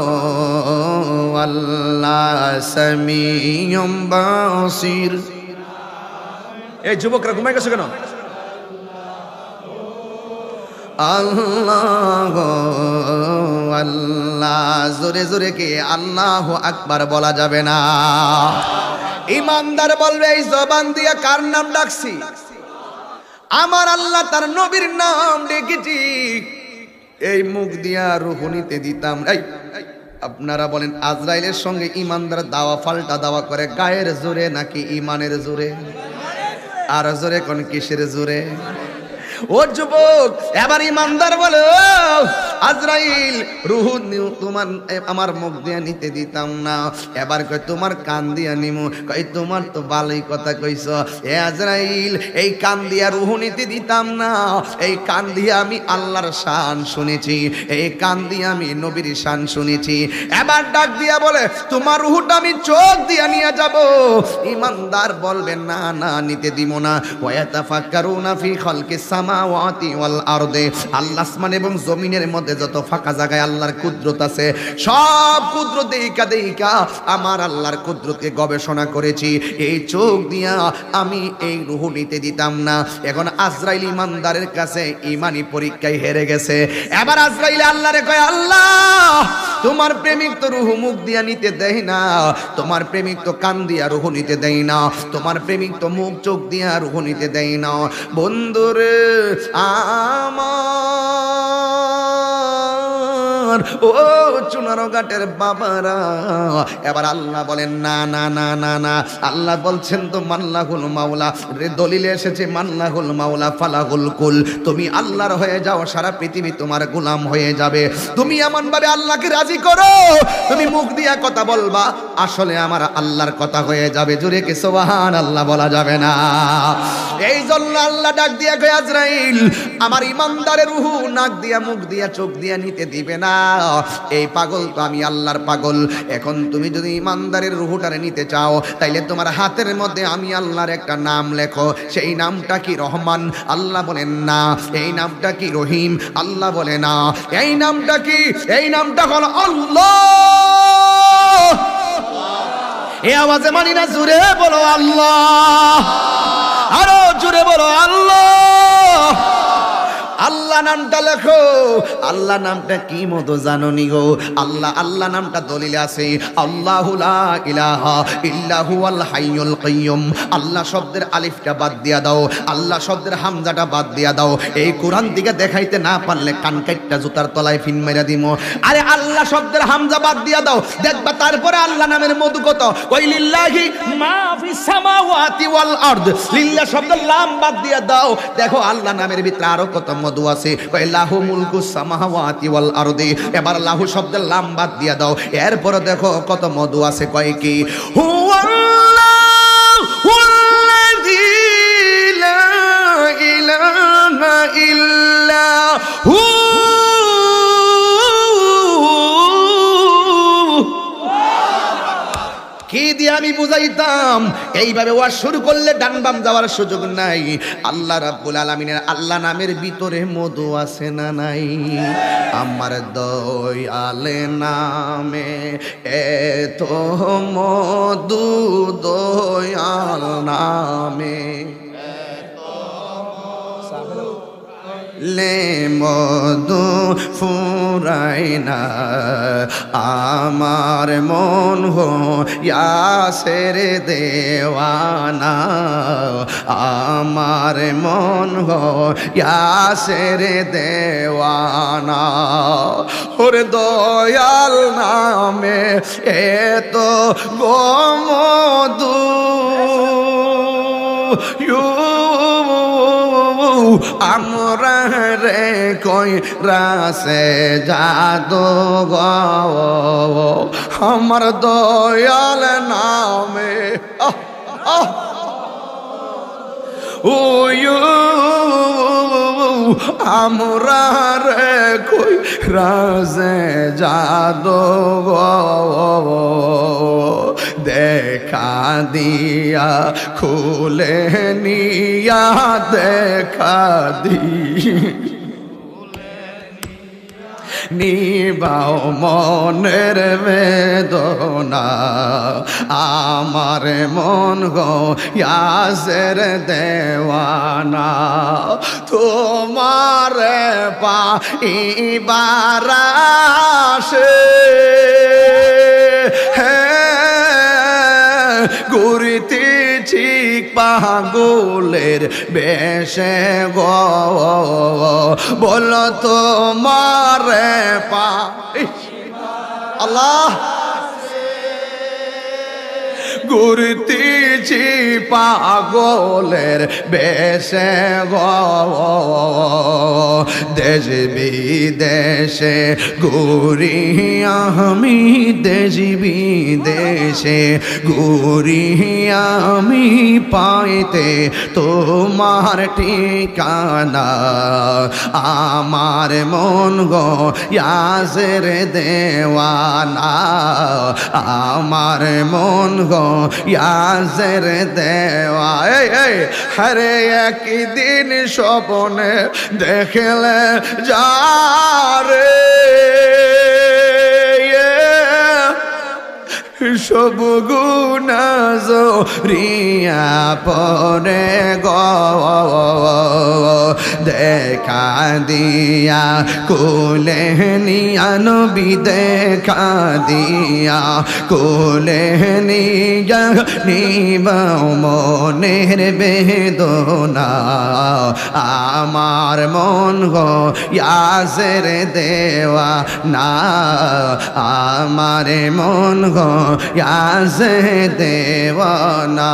আল্লাহ সামিউম বাসির। এই যুবকরা ঘুমাই গেছে কেন? আল্লাহ আল্লাহ জোরে জোরে কে আল্লাহু আকবার বলা যাবে না। ইমানদার বলবে এই জবান দিয়া কার নাম ডাকছি? আমার আল্লাহ তার নবীর নাম ডেকেছি। এই মুখ দিয়া রূহ নিতে দিতাম। আপনারা বলেন আজরাইলের সঙ্গে ইমানদার দাওয়া পাল্টা দাওয়া করে গায়ের জোরে নাকি ইমানের জোরে? আর জোরে কোন কিসের জোরে? ও যুবক, এবার ইমানদার বলে আজরাইল রূহ তোমার আমার মুখ দিয়ে নিতে দিতাম না, এবার কই তোমার কান দিয়া নিমু। কই তোমার তো ভালোই কথা কইছ এ আজরাইল, এই কান দিয়া রূহ নিতে দিতাম না। এই কান দিয়ে আমি আল্লাহর শান শুনেছি, এই কান দিয়ে আমি নবীর শান শুনেছি। এবার ডাক দিয়া বলে তোমার রূহটা আমি চোখ দিয়া নিয়ে যাব। ইমানদার বলবে না না নিতে দিব না। ওয়ায়াতাফাক্কারুনা ফি খালকিস সামাওয়াতি ওয়াল আরদে, আল্লাহ আসমান এবং জমিনের মধ্যে যত ফাঁকা জায়গায় আল্লাহর কুদরত আছে, সব কুদরত দেইকা আমার আল্লাহর কুদরতকে গবেষণা করেছি। এই চোখ দিয়া আমি এই রূহ নিতে দিতাম না। এখন আজরাইল ইমানদারের কাছে ইমানি পরীক্ষায় হেরে গেছে। এবার আজরাইল আল্লাহরে কয় আল্লাহ তোমার প্রেমিক তো রূহ মুখ দিয়া নিতে দেয় না, তোমার প্রেমিক তো কান দিয়া রূহ নিতে দেয় না, তোমার প্রেমিক তো মুখ চোখ দিয়া রূহ নিতে দেয় না। বন্ধুরে আমার ও চুনারো ঘাটের বাবারা, এবার আল্লাহ বলেন না না না না না। আল্লাহ বলছেন তো মাল্লাহুল মাওলা, দলিলে এসেছে মাল্লাহুল মাওলা ফালাহুল কুল। তুমি আল্লাহর হয়ে যাও, সারা পৃথিবী তোমার গোলাম হয়ে যাবে। তুমি এমন ভাবে আল্লাহকে রাজি করো, তুমি মুখ দিয়া কথা বলবা আসলে আমার আল্লাহর কথা হয়ে যাবে। জোরে কি সুবহানাল্লাহ বলা যাবে না? এই জন্য আল্লাহ ডাক দিয়া কয় আজরাইল আমার ইমানদারের রূহ নাক দিয়া মুখ দিয়া চোখ দিয়া নিতে দিবে না। এই পাগল তো আমি আল্লাহর পাগল। এখন তুমি যদি ইমানদারের রূহটারে নিতে চাও, তাইলে তোমার হাতের মধ্যে আমি আল্লাহর একটা নাম লেখো। সেই নামটা কি রহমান? আল্লাহ বলেন না। এই নামটা কি রহিম? আল্লাহ বলে না। এই নামটা কি? এই নামটা হলো আল্লাহ। এ আওয়াজে মানি না, জুড়ে বলো আল্লাহ, আরো জুড়ে বলো আল্লাহ। আল্লাহ নামটা লেখো। আল্লাহ নামটা কি মতো জানো নি গো? আল্লাহ, আল্লাহ নামটা দলিলে আছে, আল্লাহু লা ইলাহা ইল্লা হুয়াল হাইয়ুল কাইয়ুম। আল্লাহ শব্দের আলিফটা বাদ দিয়া দাও, আল্লাহ শব্দের হামজাটা বাদ দিয়া দাও। এই কোরআন দিকে দেখাইতে না পারলে কান কাটটা জুতার তলায় ফিন মেরা দিমো। আরে আল্লাহ শব্দের হামজা বাদ দিয়া দাও, দেখবা তারপরে আল্লাহ নামের মধু কত। ওই লিল্লাহি মা ফিস সামাওয়াতি ওয়াল আরদ, লিল্লাহ শব্দের লাম বাদ দিয়া দাও, দেখো আল্লাহ নামের ভিতরে আরো কত মধু আছে। কয় লাহু মুলকুস সামাওয়াতি ওয়াল আরদি, এবার লাহু শব্দের লাম বাদ দিয়া দাও, এরপর দেখো কত মধু আছে। কয় কি হুয়াল্লাহুল্লাযী লা ইলাহা ইল্লা হু। কি দিয়ে আমি বুঝাইতাম? এইভাবে ওয়াজ শুরু করলে ডান বাম যাওয়ার সুযোগ নাই। আল্লাহ রাব্বুল আলামিনের আল্লাহ নামের ভিতরে মধু আছে না নাই? আমার দয়ালে নামে এত মধু, দয়াল নামে লে মধু ফুরাই না, আমার মন হইয়াছে রে দেওয়ানা, আমার মন হইয়াছে রে দেওয়ানা। ওরে দয়াল নামে এত গো মধু, আমরা রে কই রাসে জাদু গো আমার দয়াল নামে। আমরা রে কই রাসে জাদু গো দেখা দিয়া খুলে নিয়া, দেখা নিবাও মনের বেদনা, আমার মন গো ইয়াসের দেওয়ানা। তোমার পাইবার আশে ঘুরিতেছি পাগলের বেশে গো, বলো তোমার পা আল্লাহ ঘুরতেছি পাগলের বেশে গো, দেশ বিদেশে ঘুরি আমি, দেশ বিদেশে ঘুরি আমি, পাইতে তোমার ঠিকানা, আমার মন গো ইয়াসের দেওয়ানা, আমার মন গো ইয়াসের দেওয়া। হরে একদিন স্বপ্নে দেখলে যারে সব গুনাহ জরিয়া পরে গো, দেখা দিয়া কোলে নিয়া নবী, দেখা দিয়া কোলে নিয়া নিবাও মনের বেদনা, আমার মন গো ইয়াসের দেওয়া না, আমার মন গো ইয়াসের দেওয়ানা।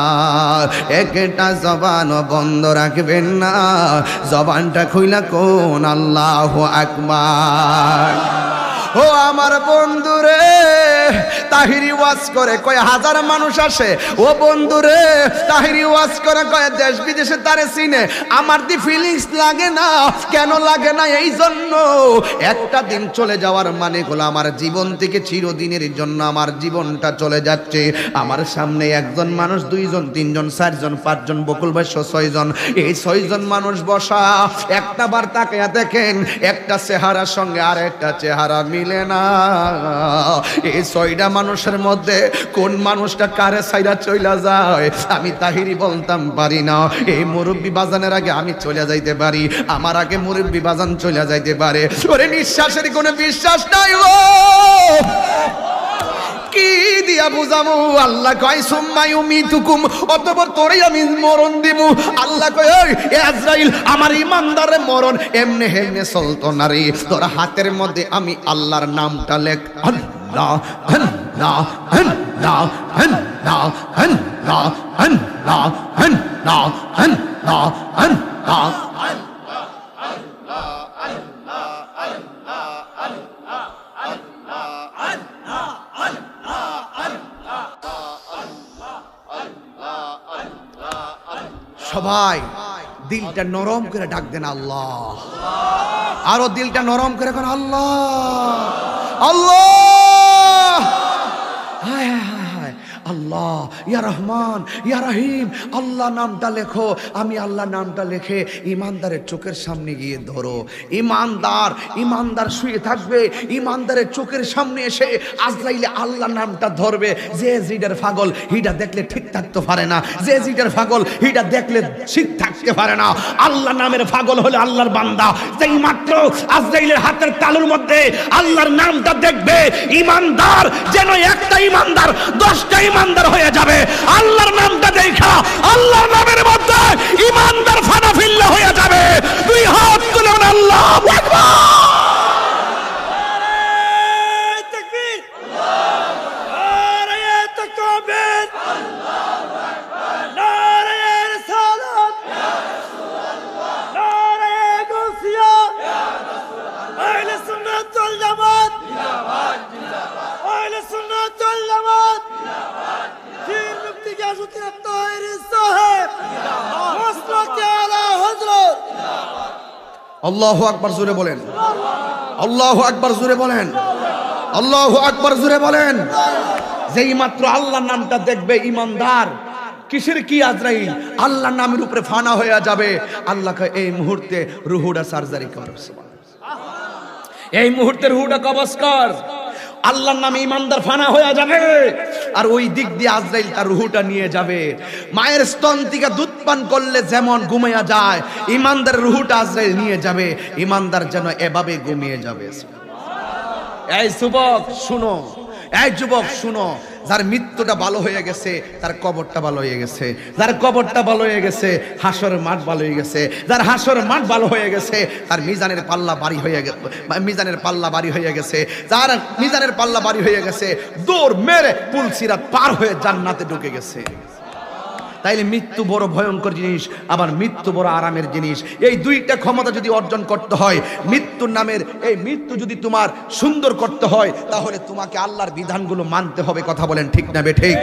একটা জবান বন্ধ রাখবেন না, জবানটা খুইলা কোন আল্লাহু আকবার। ও আমার বন্ধুরে, তাহিরি ওয়াজ করে কয় হাজার মানুষ আসে। ও বন্ধুরে, তাহিরি ওয়াজ করে কয় দেশ বিদেশে তারে চিনে। আমার দি ফিলিংস লাগে না, কেন লাগে না? এই জন্য একটা দিন চলে যাওয়ার মানে হলো আমার জীবন থেকে চিরদিনের জন্য আমার জীবনটা চলে যাচ্ছে। আমার সামনে একজন মানুষ, দুইজন, তিনজন, চারজন, পাঁচজন, বকুল ভাষ্য ছয়জন, এই ছয়জন মানুষ বসা। একটা বার তাকায়া দেখেন, একটা চেহারার সঙ্গে আর একটা চেহারা মিলে না। এই 6টা মানুষের মধ্যে কোন মানুষটা কারে সাইরা চইলা যায় আমি তাহিরি বলতাম পারি না। এই মুরব্বি বাজানের আগে আমি চলে যাইতে পারি, আমার আগে মুরব্বি বাজান চলে যাইতে পারে। ওরে নিঃশ্বাসের কোনো বিশ্বাস নাই ও, কি দিয়া বুঝামু? আল্লাহ কয় সুম্মা ইউমিতুকুম, অতঃপর তোরে আমি মরণ দিব। আল্লাহ কয় ওই আজরাইল আমার ইমানদারে মরণ এমনে হেমনে চলতো না রে, তোর হাতের মধ্যে আমি আল্লাহর নামটা লেখ। আল্লাহ আল্লাহ আল্লাহ আল্লাহ আল্লাহ আল্লাহ আল্লাহ আল্লাহ আল্লাহ। সবাই দিলটা নরম করে ডাক দেন আল্লাহ, আরো দিলটা নরম করে কোন আল্লাহ আল্লাহ। হায় হায় হায় আল্লাহ, ইয়া রহমান ইয়া রহিম, আল্লাহ নামটা লেখো। আমি আল্লাহ নামটা লিখে ইমানদারের চোখের সামনে গিয়ে ধরো। ইমানদার শুয়ে থাকবে, ইমানদারের চোখের সামনে এসে আজরাইলে আল্লাহ নামটা ধরবে। যে জিডার পাগল হিডা দেখলে ঠিক থাকতে পারে না, যে জিডার পাগল হিডা দেখলে ঠিক থাকতে পারে না। আল্লাহ নামের পাগল হলে আল্লাহর বান্দা, যেই মাত্র আজরাইলের হাতের তালুর মধ্যে আল্লাহর নামটা দেখবে, ইমানদার যেন একটা ইমানদার 10টা ইমানদার হয়ে যাবে। আল্লাহর নামটা দেখা আল্লাহর নামের মধ্যে ইমানদার ফানা ফিল্লা হয়ে যাবে। দুই হাত তুলে আল্লাহু আকবার। আল্লাহু আকবার জোরে বলেন, আল্লাহু আকবার জোরে বলেন, আল্লাহু আকবার জোরে বলেন। যেই মাত্র আল্লাহর নামটা দেখবে ইমানদার, কিসের কি আজরাইল আল্লাহর নামের উপরে ফানা হয়ে যাবে। আল্লাহকে এই মুহূর্তে রুহুটা সার্জারি কর, এই মুহূর্তে রুহুটা কবজ কর। আল্লাহর নামে ইমানদার ফানা হয়ে যাবে, আর ওই দিক দিয়ে আজরাইল তার রুহুটা নিয়ে যাবে। মায়ের স্তন থেকে দুধ পান করলে যেমন ঘুমিয়ে যায়, ইমানদারের রুহুটা আজরাইল নিয়ে যাবে। ইমানদার যেন এভাবে ঘুমিয়ে যাবে। এই যুবক শুনো, এই যুবক শুনো, যার মৃত্যুটা ভালো হয়ে গেছে তার কবরটা ভালো হয়ে গেছে, যার কবরটা ভালো হয়ে গেছে হাসরের মাঠ ভালো হয়ে গেছে, যার হাসরের মাঠ ভালো হয়ে গেছে তার মিজানের পাল্লা বাড়ি হয়ে গেছে, মিজানের পাল্লা বাড়ি হয়ে গেছে। যার মিজানের পাল্লা বাড়ি হয়ে গেছে দৌড় মেরে পুল সিরাত পার হয়ে জান্নাতে ঢুকে গেছে। তাইলে মৃত্যু বড় ভয়ঙ্কর জিনিস, আবার মৃত্যু বড় আরামের জিনিস। এই দুইটা ক্ষমতা যদি অর্জন করতে হয়, মৃত্যুর নামের এই মৃত্যু যদি তোমার সুন্দর করতে হয়, তাহলে তোমাকে আল্লাহর বিধানগুলো মানতে হবে। কথা বলেন ঠিক না বেঠিক?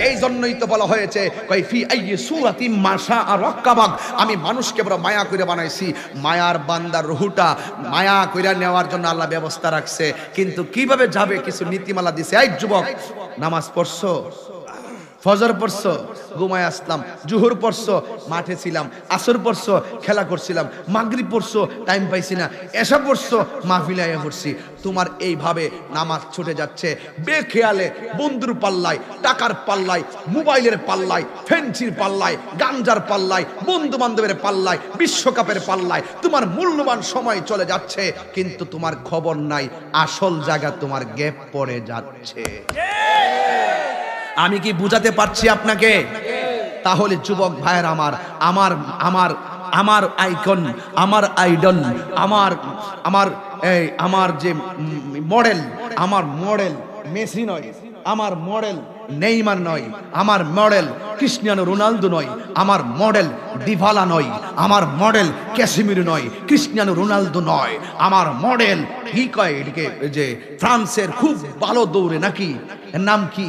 এই জন্যই তো বলা হয়েছে ফি আইয়ি সূরাতিম মা শাআ রাক্কাবাক, আমি মানুষকে বড় মায়া করে বানাইছি। মায়ার বান্দার রুহুটা মায়া করে নেওয়ার জন্য আল্লাহ ব্যবস্থা রাখছে, কিন্তু কিভাবে যাবে কিছু নীতিমালা দিছে। এই যুবক, নামাজ পড়ছো, ফজর পড়ছো, ঘুমায় আসলাম, জুহুর পড়ছো, মাঠে ছিলাম, আসর পড়ছো, খেলা করছিলাম, মাগরিব পড়ছো, টাইম পাইছি না, এশা পড়ছো, মাহফিলে আয়া পড়ছি। তোমার এইভাবে নামাজ ছুটে যাচ্ছে বেখেয়ালে, বন্ধুর পাল্লায়, টাকার পাল্লায়, মোবাইলের পাল্লায়, ফেন্সির পাল্লায়, গাঞ্জার পাল্লায়, বন্ধু বান্ধবের পাল্লায়, বিশ্বকাপের পাল্লায় তোমার মূল্যবান সময় চলে যাচ্ছে, কিন্তু তোমার খবর নাই আসল জায়গা তোমার গ্যাপ পড়ে যাচ্ছে। আমি কি বুঝাতে পারছি আপনাকে? তাহলে যুবক ভাইয়ের আমার আমার আমার আমার আইকন, আমার আইডল, আমার আমার এই আমার যে মডেল, আমার মডেল মেসি নয়, আমার মডেল নেইমার নয়, আমার মডেল ক্রিস্টিয়ানো রোনালদো নয়, আমার মডেল ডিভালা নয়, আমার মডেল ক্যাসিমিরো নয়, ক্রিস্টিয়ানো রোনালদো নয়, আমার মডেল কি কয় এদিকে যে ফ্রান্সের খুব ভালো দৌড়ে নাকি, এর নাম কি?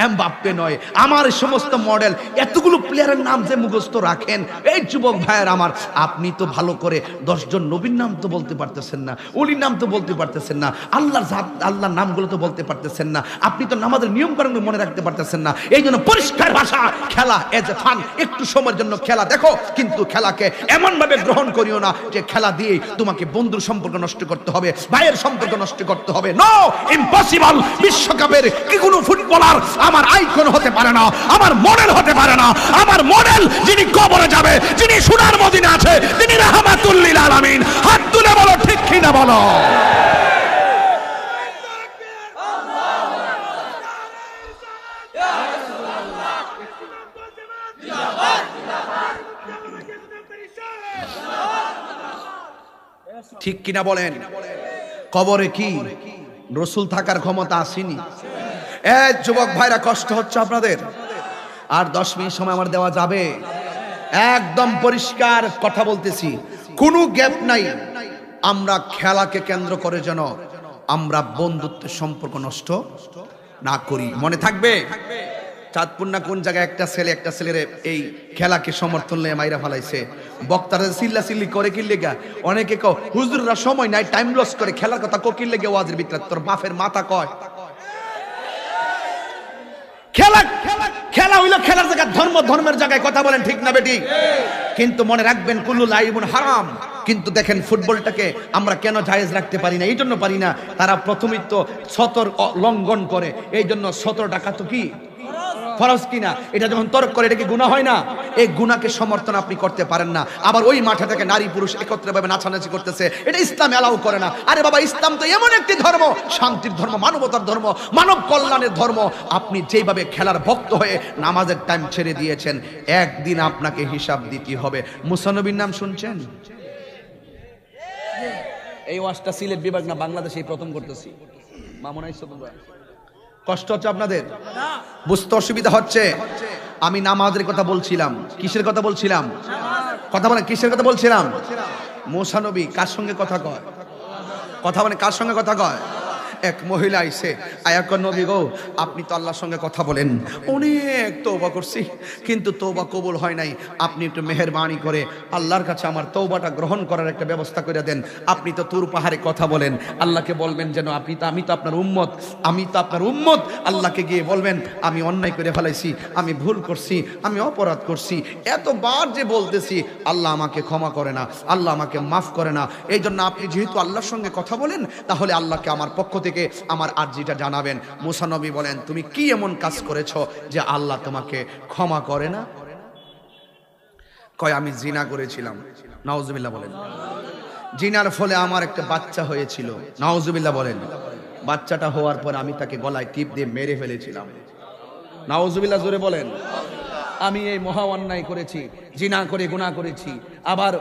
এমবাপ্পে নয়, আমার সমস্ত মডেল এতগুলো প্লেয়ারের নাম যে মুখস্থ রাখেন। এই যুবক ভাইয়ের আমার, আপনি তো ভালো করে 10 জন নবীর নাম তো বলতে পারতেছেন না, ওলির নাম তো বলতে পারতেছেন না, আল্লাহর নামগুলো তো বলতে পারতেছেন না, আপনি তো নামাজের নিয়ম কানুন মনে রাখতে পারতেছেন না। এই জন্য পরিষ্কার ভাষা, খেলা এজ এ ফান, একটু সময়ের জন্য খেলা দেখো, কিন্তু খেলাকে এমন ভাবে গ্রহণ করিও না যে খেলা দিয়ে তোমাকে বন্ধুর সম্পর্ক নষ্ট করতে হবে, ভাইয়ের সম্পর্ক নষ্ট করতে হবে। No, impossible. বিশ্বকাপের কি কোনো ফুটবলার আমার আইকন হতে পারে না, আমার মডেল হতে পারে না। আমার মডেল যিনি কবরে যাবে, যিনি সোনার মদিনা আছে, তিনি রাহমাতুল লিল আলামিন। হাত তুলে বলো ঠিক কি না বলো। ঠিক কিনা বলেন? কবরে কি রাসূল থাকার ক্ষমতা আসেনি? যুবক ভাইরা, কষ্ট হচ্ছে আপনাদের? আর 10 মিনিট সময় আমার দেওয়া যাবে? একদম পরিষ্কার কথা বলতেছি, কোনো গ্যাপ নাই। আমরা খেলাকে কেন্দ্র করে যেন আমরা বন্ধুত্বের সম্পর্ক নষ্ট না করি। মনে থাকবে, চাঁদপুর না কোন জায়গায় একটা ছেলের এই খেলাকে সমর্থন নিয়ে মাইরা ফেলাইছে। বক্তারা চিল্লা চিল্লি করে কি লেগা, অনেকে কও হুজুররা সময় নাই, টাইম লস করে খেলার কথা কোকিল লেগে ওয়াজের ভিতরে। তোর বাপের মাথা কয় খেলা খেলা হইলো খেলার জায়গায়, ধর্মের জায়গায়। কথা বলেন ঠিক না বেটি? কিন্তু মনে রাখবেন, কুল্লু লাইবুন হারাম। কিন্তু দেখেন ফুটবলটাকে আমরা কেন জায়েজ রাখতে পারি না? এই জন্য পারি না, তারা প্রথমেই তো সতর লঙ্ঘন করে। এই জন্য 17 টাকা তো কি ফরজ কিনা, এটা যখন তর্ক করে, এটা কি গুনাহ হয় না? এই গুনাহকে সমর্থন আপনি করতে পারেন না। আবার ওই মাঠে থেকে নারী পুরুষ একত্রে ভাবে নাচানাচি করতেছে, এটা ইসলাম এলাও করে না। আরে বাবা, ইসলাম তো এমন একটি ধর্ম, শান্তির ধর্ম, মানবতার ধর্ম, মানব কল্যাণের ধর্ম। আপনি যেভাবে খেলার ভক্ত হয়ে নামাজের টাইম ছেড়ে দিয়েছেন, একদিন আপনাকে হিসাব দিতে হবে। মুসা নবীর নাম শুনছেন? এই ওয়াজটা সিলেট বিভাগ না বাংলাদেশে প্রথম করতেছি। মামুন আইছো তোমরা? কষ্ট হচ্ছে আপনাদের? বুঝতে অসুবিধা হচ্ছে? আমি নামাজের কথা বলছিলাম। কিসের কথা বলছিলাম? কথা বলেন, কিসের কথা বলছিলাম? মুসা নবী কার সঙ্গে কথা কয়? কথা বলেন, কার সঙ্গে কথা কয়? এক মহিলা আইছে, আয়াক নবী গো, আপনি তো আল্লাহর সঙ্গে কথা বলেন, অনেক তওবা করছি, কিন্তু তওবা কবুল হয় নাই। আপনি একটু মেহেরবানি করে আল্লাহর কাছে আমার তওবাটা গ্রহণ করার একটা ব্যবস্থা করে দেন। আপনি তো তুর পাহাড়ে কথা বলেন, আল্লাহকে বলবেন যেন আমি তো আপনার উম্মত। আল্লাহকে গিয়ে বলবেন, আমি অন্যায় করে ফেলাইছি, আমি ভুল করছি, আমি অপরাধ করছি, এতবার যে বলতেছি, আল্লাহ আমাকে ক্ষমা করে না, আল্লাহ আমাকে মাফ করে না। এই জন্য আপনি যেহেতু আল্লাহর সঙ্গে কথা বলেন, তাহলে আল্লাহকে আমার পক্ষ থেকে আমার আরজিটা জানাবেন। মুসা নবী বলেন, তুমি কি এমন কাজ করেছো যে আল্লাহ তোমাকে ক্ষমা করে না? কয়, আমি জিনা করেছিলাম। নাউজুবিল্লাহ বলেন। জিনার ফলে আমার একটা বাচ্চা হয়েছিল। নাউজুবিল্লাহ বলেন। বাচ্চাটা হওয়ার পর আমি তাকে গলায় টিপ দিয়ে মেরে ফেলেছিলাম। নাউজুবিল্লাহ জোরে বলেন। আমি এই মহা অন্যায় করেছি, জিনা করে গুনাহ করেছি, আবার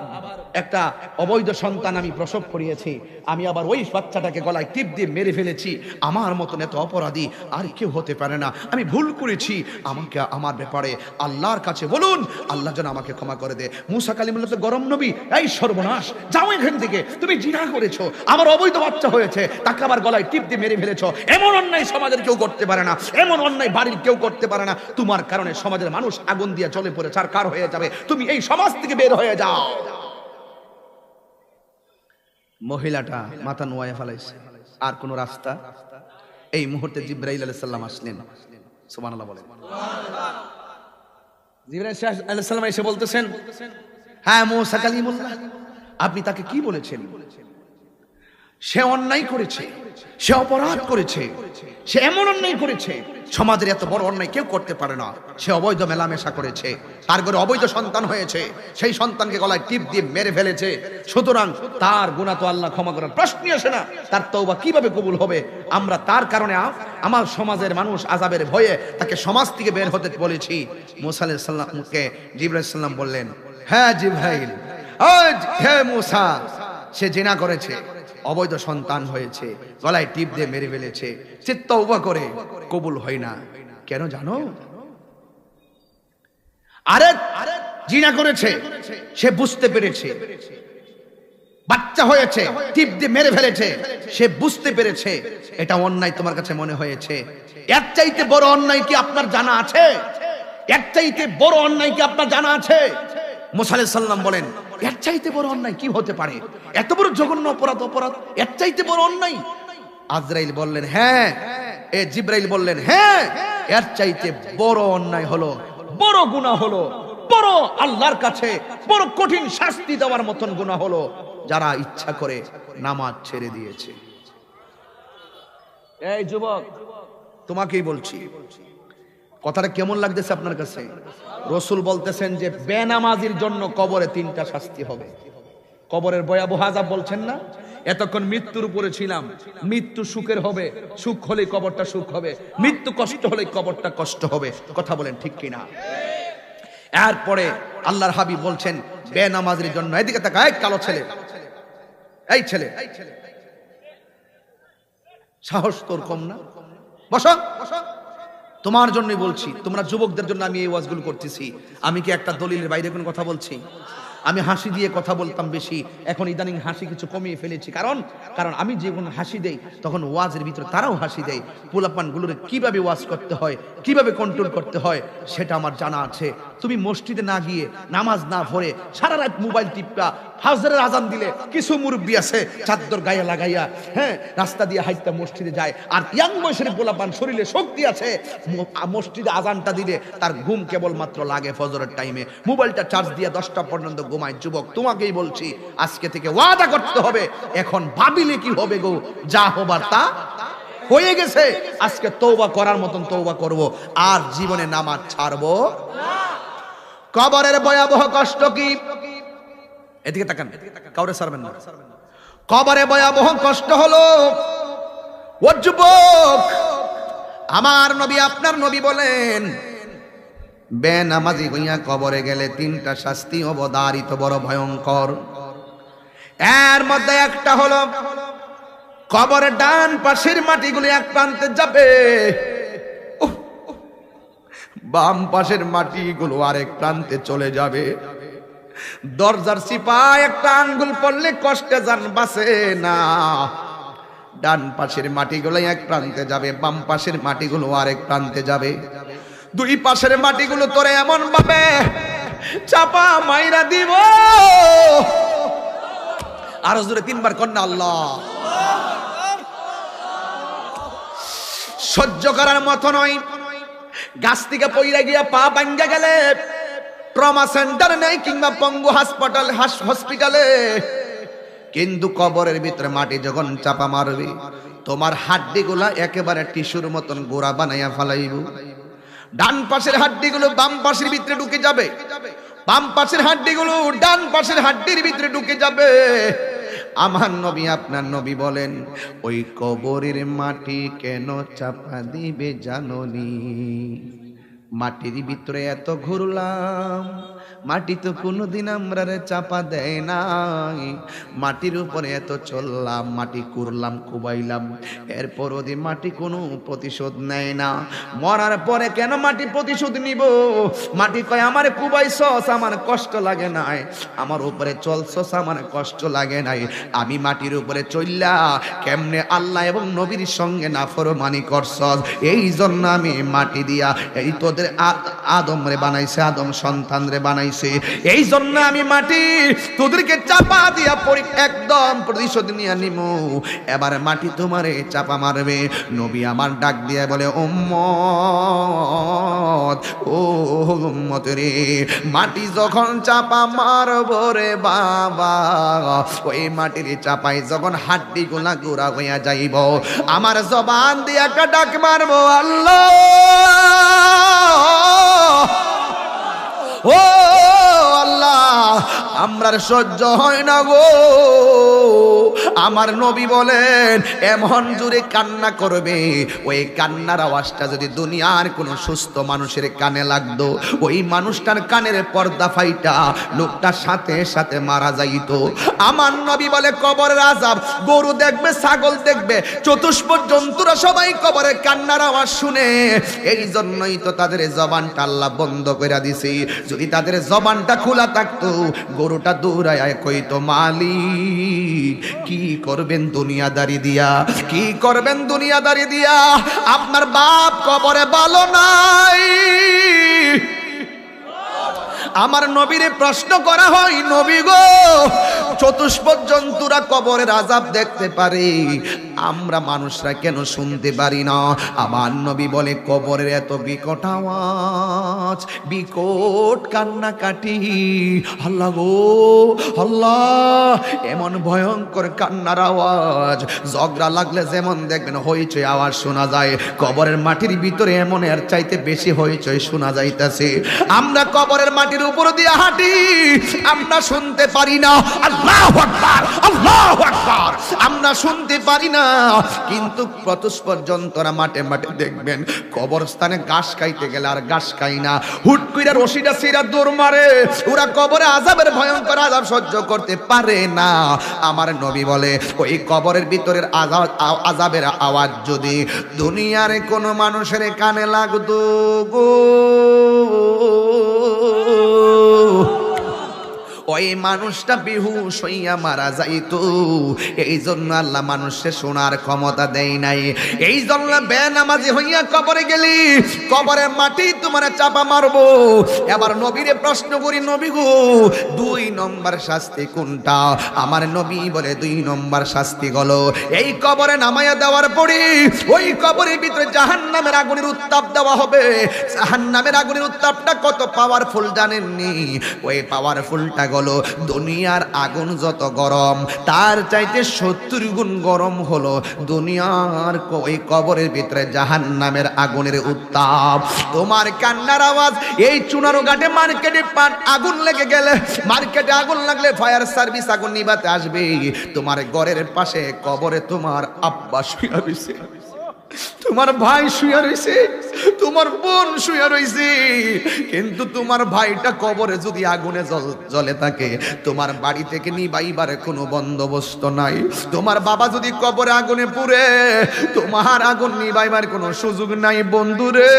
একটা অবৈধ সন্তান আমি প্রসব করিয়েছি, আমি আবার ওই বাচ্চাটাকে গলায় টিপ দিয়ে মেরে ফেলেছি। আমার মতন এত অপরাধী আর কেউ হতে পারে না। আমি ভুল করেছি, আমাকে আমার ব্যাপারে আল্লাহর কাছে বলুন, আল্লাহ যেন আমাকে ক্ষমা করে দে। মুসা কালিমুল্লাহ তো গরম নবী, এই সর্বনাশ, যাও এখান থেকে, তুমি জিনা করেছো, আমার অবৈধ বাচ্চা হয়েছে, তাকে আবার গলায় টিপ দিয়ে মেরে ফেলেছো। এমন অন্যায় সমাজের কেউ করতে পারে না, এমন অন্যায় বাড়ির কেউ করতে পারে না। তোমার কারণে সমাজের মানুষ আগুন দিয়ে জ্বলে পড়ে ছারখার হয়ে যাবে। তুমি এই সমাজ থেকে বের হয়ে যাও। মহিলাটা মাথা নোয়ায় ফেলাইছে, আর কোন রাস্তা? এই মুহূর্তে জিবরাইল আলাইহিস সালাম আসলেন। সুবহানাল্লাহ বলেন। জিবরাইল আলাইহিস সালাম এসে বলতেছেন, হ্যাঁ মুসা কালিমুল্লাহ, আপনি তাকে কি বলেছেন? সে অন্যায় করেছে, সে অপরাধ করেছে, সে এমন অন্যায় করেছে, সমাজের এত বড় অন্যায় কেউ করতে পারে না। সে অবৈধ মেলামেশা করেছে, তার ঘরে অবৈধ সন্তান হয়েছে, সেই সন্তানকে গলায় টিপ দিয়ে মেরে ফেলেছে। সুতরাং তার গুনাহ তো আল্লাহ ক্ষমা করার প্রশ্নই আসে না। তার তওবা কিভাবে কবুল হবে? আমরা তার কারণে আমার সমাজের মানুষ আযাবের ভয়ে তাকে সমাজ থেকে বের হতে বলেছি। মুসা আলাইহিস সালামকে জিবরাইল আলাইহিস সালাম বললেন, হ্যাঁ জিবরাইল, হে মুসা, সে জিনা করেছে, অবৈধ সন্তান হয়েছে, গলায় টিপ দিয়ে মেরে ফেলেছে, সে তওবা করে কবুল হয় না। কেন জানো? আরে জিনা করেছে, সে বুঝতে পেরেছে বাচ্চা হয়েছে, টিপ দিয়ে মেরে ফেলেছে, সে বুঝতে পেরেছে এটা অন্যায়, তোমার কাছে মনে হয়েছে। এর চাইতে বড় অন্যায় কি আপনার জানা আছে? এর চাইতে বড় অন্যায় কি আপনার জানা আছে? মুসা আলাইহিস সালাম বলেন, এর চাইতে বড় অন্যায় কি হতে পারে? এত বড় জঘন্য অপরাধ, এর চাইতে বড় অন্যায়? আজরাইল বললেন হ্যাঁ, জিবরাইল বললেন হ্যাঁ, এর চাইতে বড় অন্যায় হলো, বড় গুনাহ হলো, বড় আল্লাহর কাছে বড় কঠিন শাস্তি দেওয়ার মতন গুনাহ হলো যারা ইচ্ছা করে নামাজ ছেড়ে দিয়েছে। এই যুবক, তোমাকেই বলছি, কথাটা কেমন লাগতেছে আপনার কাছে? রাসূল বলতেছেন যে বেনামাজির জন্য কবরে 3টা শাস্তি হবে। কবরের ভয়াবহ আযাব বলছেন না? এতক্ষণ মৃত্যুর উপরে ছিলাম, মৃত্যু সুখের হবে, সুখ হলে কবরটা সুখ হবে, মৃত্যু কষ্ট হলে কবরটা কষ্ট হবে। কথা বলেন ঠিক কিনা? এরপরে আল্লাহর হাবিব বলছেন বেনামাজির জন্য, এদিকে তাকা, এই কালো ছেলে, এই ছেলে, সাহস তোর কম না? বসো। তোমার জন্যই বলছি, তোমরা যুবকদের জন্য আমি এই ওয়াজগুলো করতেছি। আমি কি একটা দলিলের বাইরে কোনো কথা বলছি? আমি হাসি দিয়ে কথা বলতাম বেশি, এখন ইদানিং হাসি কিছু কমিয়ে ফেলেছি। কারণ আমি যখন হাসি দেই তখন ওয়াজের ভিতরে তারাও হাসি দেয়। পোলাপানগুলোর কিভাবে ওয়াজ করতে হয়, কিভাবে কন্ট্রোল করতে হয় সেটা আমার জানা আছে। তুমি মসজিদে না গিয়ে, নামাজ না পড়ে সারা রাত মোবাইল টিপা, ফাজরের আজান দিলে কিছু মুরব্বী আছে চাদর গায়ে লাগাইয়া, হ্যাঁ, রাস্তা দিয়ে হাইটা মসজিদে যায়। আর ইয়াং বয়সের পোলাপান, শরীরে শক্তি আছে, মসজিদে আজানটা দিলে তার ঘুম কেবলমাত্র লাগে ফজরের টাইমে, মোবাইলটা চার্জ দিয়ে 10টা পর্যন্ত ঘুমায়। যুবক, তোমাকেই বলছি, আজকে থেকে ওয়াদা করতে হবে। এখন ভাবিলে কি হবে গো, যা হবার তা হয়ে গেছে। আজকে তওবা করার মতন তওবা করব, আর জীবনে নামাজ ছাড়বো না। কবরের ভয়াবহ কষ্ট কি? এদিকে তাকান, কাউরে ছাড়বেন না। কবরে ভয়াবহ কষ্ট হলো, ও যুবক, আমার নবী, আপনার নবী বলেন বেনামাজি হইয়া কবরে গেলে 3টা শাস্তি অবধারিত, বড় ভয়ঙ্কর। এর মধ্যে একটা হলো কবরের ডান পাশের মাটিগুলো এক প্রান্তে যাবে, বাম পাশের মাটিগুলো আরেক প্রান্তে চলে যাবে। দরজার চিপায় একটা আঙ্গুল পড়লে কষ্টে জান বাঁচে না। ডান পাশের মাটিগুলো এক প্রান্তে যাবে, বাম পাশের মাটিগুলো আরেক প্রান্তে যাবে। দুই পাশের মাটিগুলো তোরে এমন ভাবে চাপা মাইরা দিব, আর জোরে 3বার কন্যা আল্লাহ। সহ্য করার মতো নয়। গাছ থেকে পইরা গিয়া পা ভাঙ্গা গেলে ট্রমা সেন্টার নেই কিংবা পঙ্গু হসপিটালে, কিন্তু কবরের ভিতরে মাটি যখন চাপা মারবে তোমার হাড্ডিগুলা একেবারে টিস্যুর মতন গোড়া বানাইয়া ফেলাইব। ডান পাশের হাড্ডিগুলো বাম পাশের ভিতরে ঢুকে যাবে, বাম পাশের হাড্ডিগুলো ডান পাশের হাড্ডির ভিতরে ঢুকে যাবে। আমার নবী, আপনার নবী বলেন, ওই কবরের মাটি কেন চাপা দিবে জাননি? মাটির ভিতরে এত ঘুরলাম, মাটি তো কোনোদিন আমরা চাপা দেয় নাই। মাটির উপরে এত চললাম, মাটি কুরলাম, কুবাইলাম, এরপর ওদের মাটি কোনো প্রতিশোধ নেয় না। মরার পরে কেন মাটি প্রতিশোধ নিব? মাটি কয়, আমার কুবাইছস, আমার কষ্ট লাগে নাই, আমার উপরে চলছস, আমার কষ্ট লাগে নাই। আমি মাটির উপরে চললা কেমনে আল্লাহ এবং নবীর সঙ্গে নাফরমানি করছস, এই জন্য আমি মাটি দিয়া, এই তোদের আদম রে বানাইছে, আদম সন্তান রে বানাইছে, এই জন্য আমি মাটি তোদেরকে চাপা দিয়া একদম প্রতিশোধ নিয়ে নিমু। এবার মাটি তোমারে চাপা মারবে। নবী আমার ডাক দিয়া বলে, উম্মত, ও উম্মত রে, মাটি যখন চাপা মারব রে বাবা, ওই মাটির চাপাই যখন হাড্ডি গুলা গুড়া হইয়া যাইব, আমার জবান দিয়ে একটা ডাক মারবো, আল্লাহ, ও আল্লাহ, আমরার সহ্য হয় না গো। আমার নবী বলেন, এমন জোরে কান্না করবে, ওই কান্নার আওয়াজটা যদি দুনিয়ার কোন সুস্থ মানুষের কানে লাগতো, ওই মানুষটার কানের পর্দা ফাইটা লোকটা সাথে সাথে মারা যাইতো। আমার নবী বলে, কবরের আযাব, গরু দেখবে, ছাগল দেখবে, চতুষ্পদ জন্তুরা সবাই কবরের কান্নার আওয়াজ শুনে। এই জন্যই তো তাদের জবানটা আল্লাহ বন্ধ করে দিছে। যদি তাদের জবানটা খোলা থাকতো, গরুটা দৌড়ায় কইতো মালিক কি করবেন দুনিয়াদারি দিয়া, কি করবেন দুনিয়াদারি দিয়া, আপনার বাপ কবরে ভালো নাই। আমার নবীরে প্রশ্ন করা হয়, নবী গো চতুষ্পদ জন্তুরা কবরের আযাব দেখতে পারে, আমরা মানুষরা কেন শুনতে পারি না? আমার নবী বলে কবরের এত বিকট আওয়াজ, বিকট কান্নাকাটি, আল্লাহ গো আল্লাহ, এমন ভয়ঙ্কর কান্নার আওয়াজ, ঝগড়া লাগলে যেমন দেখবেন হইচই আওয়াজ শোনা যায়, কবরের মাটির ভিতরে এমন এর চাইতে বেশি হইচই শোনা যাইতেছে। আমরা কবরের মাটির উপর দিয়ে হাঁটি, আমরা শুনতে পারি না। আল্লাহু আকবার, আল্লাহু আকবার, আমরা শুনতে পারি না। কিন্তু চতুষ্পদ জন্তুরা মাঠে মাঠে দেখবেন কবরস্থানে ঘাস খাইতে গেলে আর ঘাস খাই না, হুট কইরা রশিটা ছিঁড়া দৌড় মারে, ওরা কবরে আযাবের ভয়ঙ্কর আযাব সহ্য করতে পারে না। আমার নবী বলে ওই কবরের ভিতরের আযাবের আওয়াজ যদি দুনিয়ার কোনো মানুষের কানে লাগতো গো, ওই মানুষটা বেহুশ হইয়া মারা যাইতো। এই জন্য আল্লাহ মানুষকে শোনার ক্ষমতা দেয় নাই। এই জন্য বেনামাজি হইয়া কবরে গেলি, কবরের মাটি তোমার চাপা মারবো। এবার নবীরে প্রশ্ন করি, নবী গো 2 নম্বর শাস্তি কোনটা? আমার নবী বলে 2 নম্বর শাস্তি হলো এই কবরে নামাইয়া দেওয়ার পরে ওই কবরের ভিতরে জাহান্নামের আগুনের উত্তাপ দেওয়া হবে। জাহান্নামের আগুনের উত্তাপটা কত পাওয়ারফুল জানেননি? ওই পাওয়ারফুলটা হলো দুনিয়ার আগুন যত গরম তার চাইতে 70 গুণ গরম হলো দুনিয়ার ওই কবরের ভিতরে জাহান্নামের আগুনের উত্তাপ। তোমার কান্নার আওয়াজ এই চুনারো ঘাটে মার্কেটে আগুন লেগে গেলে, মার্কেটে আগুন লাগলে ফায়ার সার্ভিস আগুন নিভাতে আসবে। তোমার ঘরের পাশে কবরে তোমার আব্বা শুয়ে রইছে, তোমার ভাই শুয়ে রইছে, তোমার বোন শুয়ে রইছে, কিন্তু তোমার ভাইটা কবরে যদি আগুনে জ্বলে থাকে, তোমার বাড়ি থেকে নিবাইবার কোনো বন্দোবস্ত নাই। তোমার বাবা যদি কবরে আগুনে পুড়ে, তোমার আগুন নিবাইবার কোনো সুযোগ নাই। বন্ধুরে,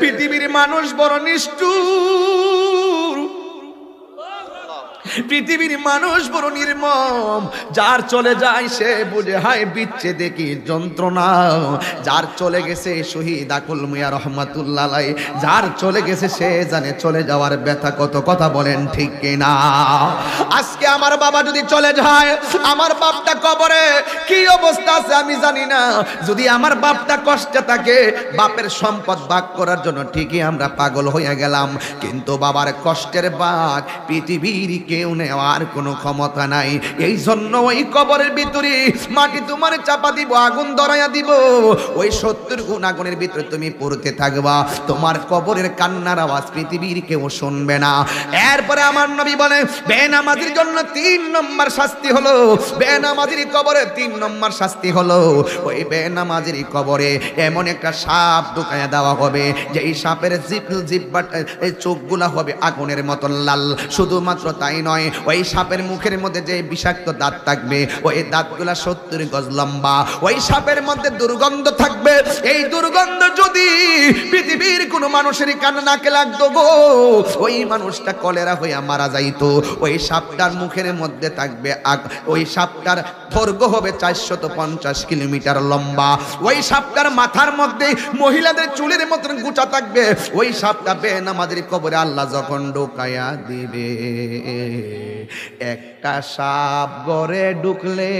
পৃথিবীর মানুষ বড় নিষ্ঠুর, পৃথিবীর মানুষ বড় নির্মম। যার চলে যায় সে বুঝে হায় বিচ্ছেদে কি যন্ত্রণা। যার চলে গেছে শহীদ আকুল মিয়া রহমাতুল্লাহ আলাইহি, যার চলে গেছে সে জানে চলে যাওয়ার ব্যথা কত। কথা বলেন ঠিক কিনা? আজকে আমার বাবা যদি চলে যায়, আমার বাপটা কবরে কি অবস্থা আছে আমি জানি না। যদি আমার বাপটা কষ্টে থাকে, বাপের সম্পদ ভাগ করার জন্য ঠিকই আমরা পাগল হয়ে গেলাম, কিন্তু বাবার কষ্টের ভাগ পৃথিবীর কেউ নেওয়ার কোনো ক্ষমতা নাই। এই জন্য ওই কবরের ভিতরে মাটি তোমার চাপা দিব, আগুন ধরাইয়া দিব, ওই 70 গুণ আগুনের ভিতরে তুমি পড়তে থাকবা। তোমার কবরের কান্নার আওয়াজ পৃথিবীর কেউ শুনবে না। এরপরে আমার নবী বলে বেনামাজির জন্য 3 নম্বর শাস্তি হলো, বেনামাজির কবরে 3 নম্বর শাস্তি হলো ওই বেনামাজির কবরে এমন একটা সাপ ঢুকাইয়া দেওয়া হবে যে এই সাপের জিহ্বা চোখগুলা হবে আগুনের মতো লাল। শুধুমাত্র তাই নয়, ওই সাপের মুখের মধ্যে যে বিষাক্ত দাঁত থাকবে, ওই দাঁতগুলা 70 গজ লম্বা। ওই সাপের মধ্যে দুর্গন্ধ থাকবে। এই দুর্গন্ধ যদি পৃথিবীর কোনো মানুষের কানে নাকে লাগতো গো, ওই মানুষটা কলেরা হইয়া মারা যাইতো। ওই সাপটার মুখের মধ্যে থাকবে ওই সাপটার দৈর্ঘ্য হবে 450 কিলোমিটার লম্বা। ওই সাপটার মাথার মধ্যে মহিলাদের চুলের মতন গুছা থাকবে। ওই সাপটা বেনামাজির কবরে আল্লাহ যখন ঢুকাইয়া দিবে, একটা সাপ ঘরে ঢুকলে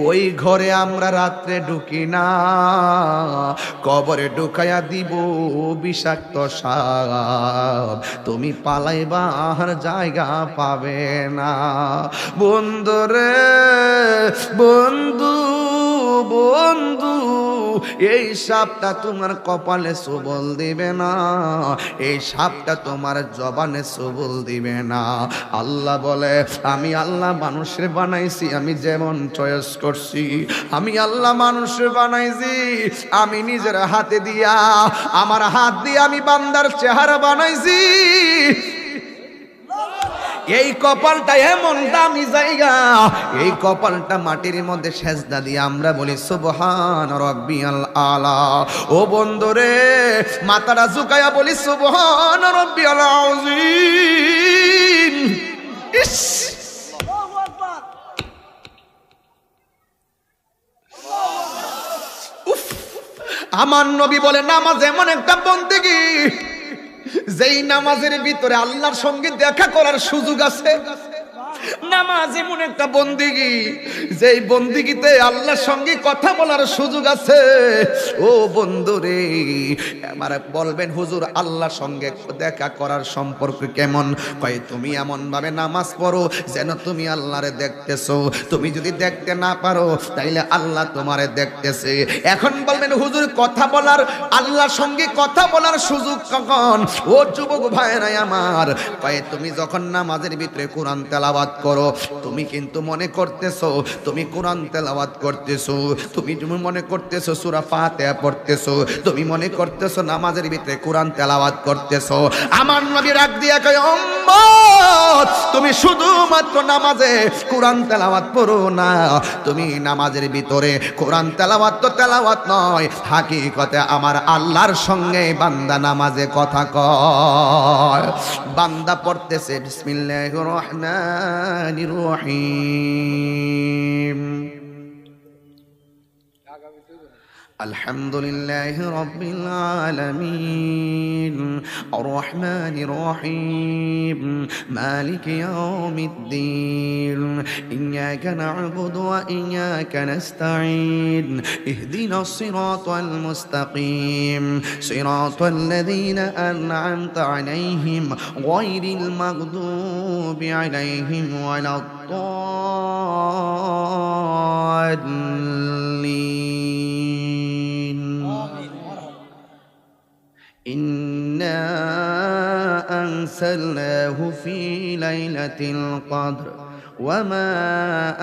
ওই ঘরে আমরা রাত্রে ঢুকি না, কবরে ঢুকাইয়া দিব বিষাক্ত সাপ, তুমি পালাইবা আর জায়গা পাবে না। বন্ধুরে বন্ধু বন্ধু, এই সাপটা তোমার কপালে সবল দিবে না, এই সাপটা তোমার জবানে সবল দিবে না। আল্লাহ বলে আমি আল্লাহ মানুষের বানাইছি, আমি যেমন চয়েস করছি। আমি আল্লাহ মানুষের বানাইছি, আমি নিজের হাতে দিয়া, আমার হাত দিয়ে আমি বান্দার চেহারা বানাইছি। এই কপালটা এমন দামি জায়গা, এই কপালটা মাটির মধ্যে সেজদা দিয়ে আমরা বলি সুবহান রাব্বিয়াল আলা। ও বন্ধুরে, মাথাটা ঝুঁকায়া বলি সুবহান রাব্বিয়াল আযীম। ইস আমার নবী বলে নামাজ এমন একটা বন্দেগী, যেই নামাজের ভিতরে আল্লাহর সঙ্গে দেখা করার সুযোগ আছে। নামাজ এমন একটা বন্দেগী, যেই বন্দেগীতে আল্লাহর সঙ্গে কথা বলার সুযোগ আছে। ও বন্ধুরে, আমার বলবেন হুজুর আল্লাহর সঙ্গে দেখা করার সম্পর্ক কেমন? কয় তুমি এমন ভাবে নামাজ পড়ো যেন তুমি আল্লাহরে দেখতেছো। তুমি যদি দেখতে না পারো তাইলে আল্লাহ তোমারে দেখতেছে। এখন বলবেন হুজুর কথা বলার, আল্লাহর সঙ্গে কথা বলার সুযোগ কখন? ও যুবক ভাইরা আমার, কয় তুমি যখন নামাজের ভিতরে কোরআন তেলাওয়াত করো, তুমি কিন্তু মনে করতেছো তুমি কোরআন তেলাওয়াত করতেছো, তুমি মনে করতেছো সূরা ফাতিহা পড়তেছো, তুমি মনে করতেছো নামাজের ভিতরে কোরআন তেলাওয়াত করতেছো। আমার নবী ডাক দিয়া কয় উম্মত, তুমি শুধুমাত্র নামাজে কোরআন তেলাওয়াত পড়ো না, তুমি নামাজের ভিতরে কোরআন তেলাওয়াত তো তেলাওয়াত নয়, হাকিকতে আমার আল্লাহর সঙ্গে বান্দা নামাজে কথা কয়। বান্দা পড়তেছে বিসমিল্লাহির রহমানির রহিম, আলহামদুলিল্লাহি রাব্বিল আলামিন, আর রহমানির রহিম, মালিকি ইয়াউমিদ্দিন, ইয়্যাকা না'বুদু ওয়া ইয়্যাকা নাস্তাঈন, ইহদিনাস সিরাতাল মুস্তাকিম, সিরাতাল লাযীনা আন'আমতা আলাইহিম গায়রিল মাগদুবি আলাইহিম ওয়ালাদ-দাল্লিন। إنا أنزلناه في ليلة القدر وما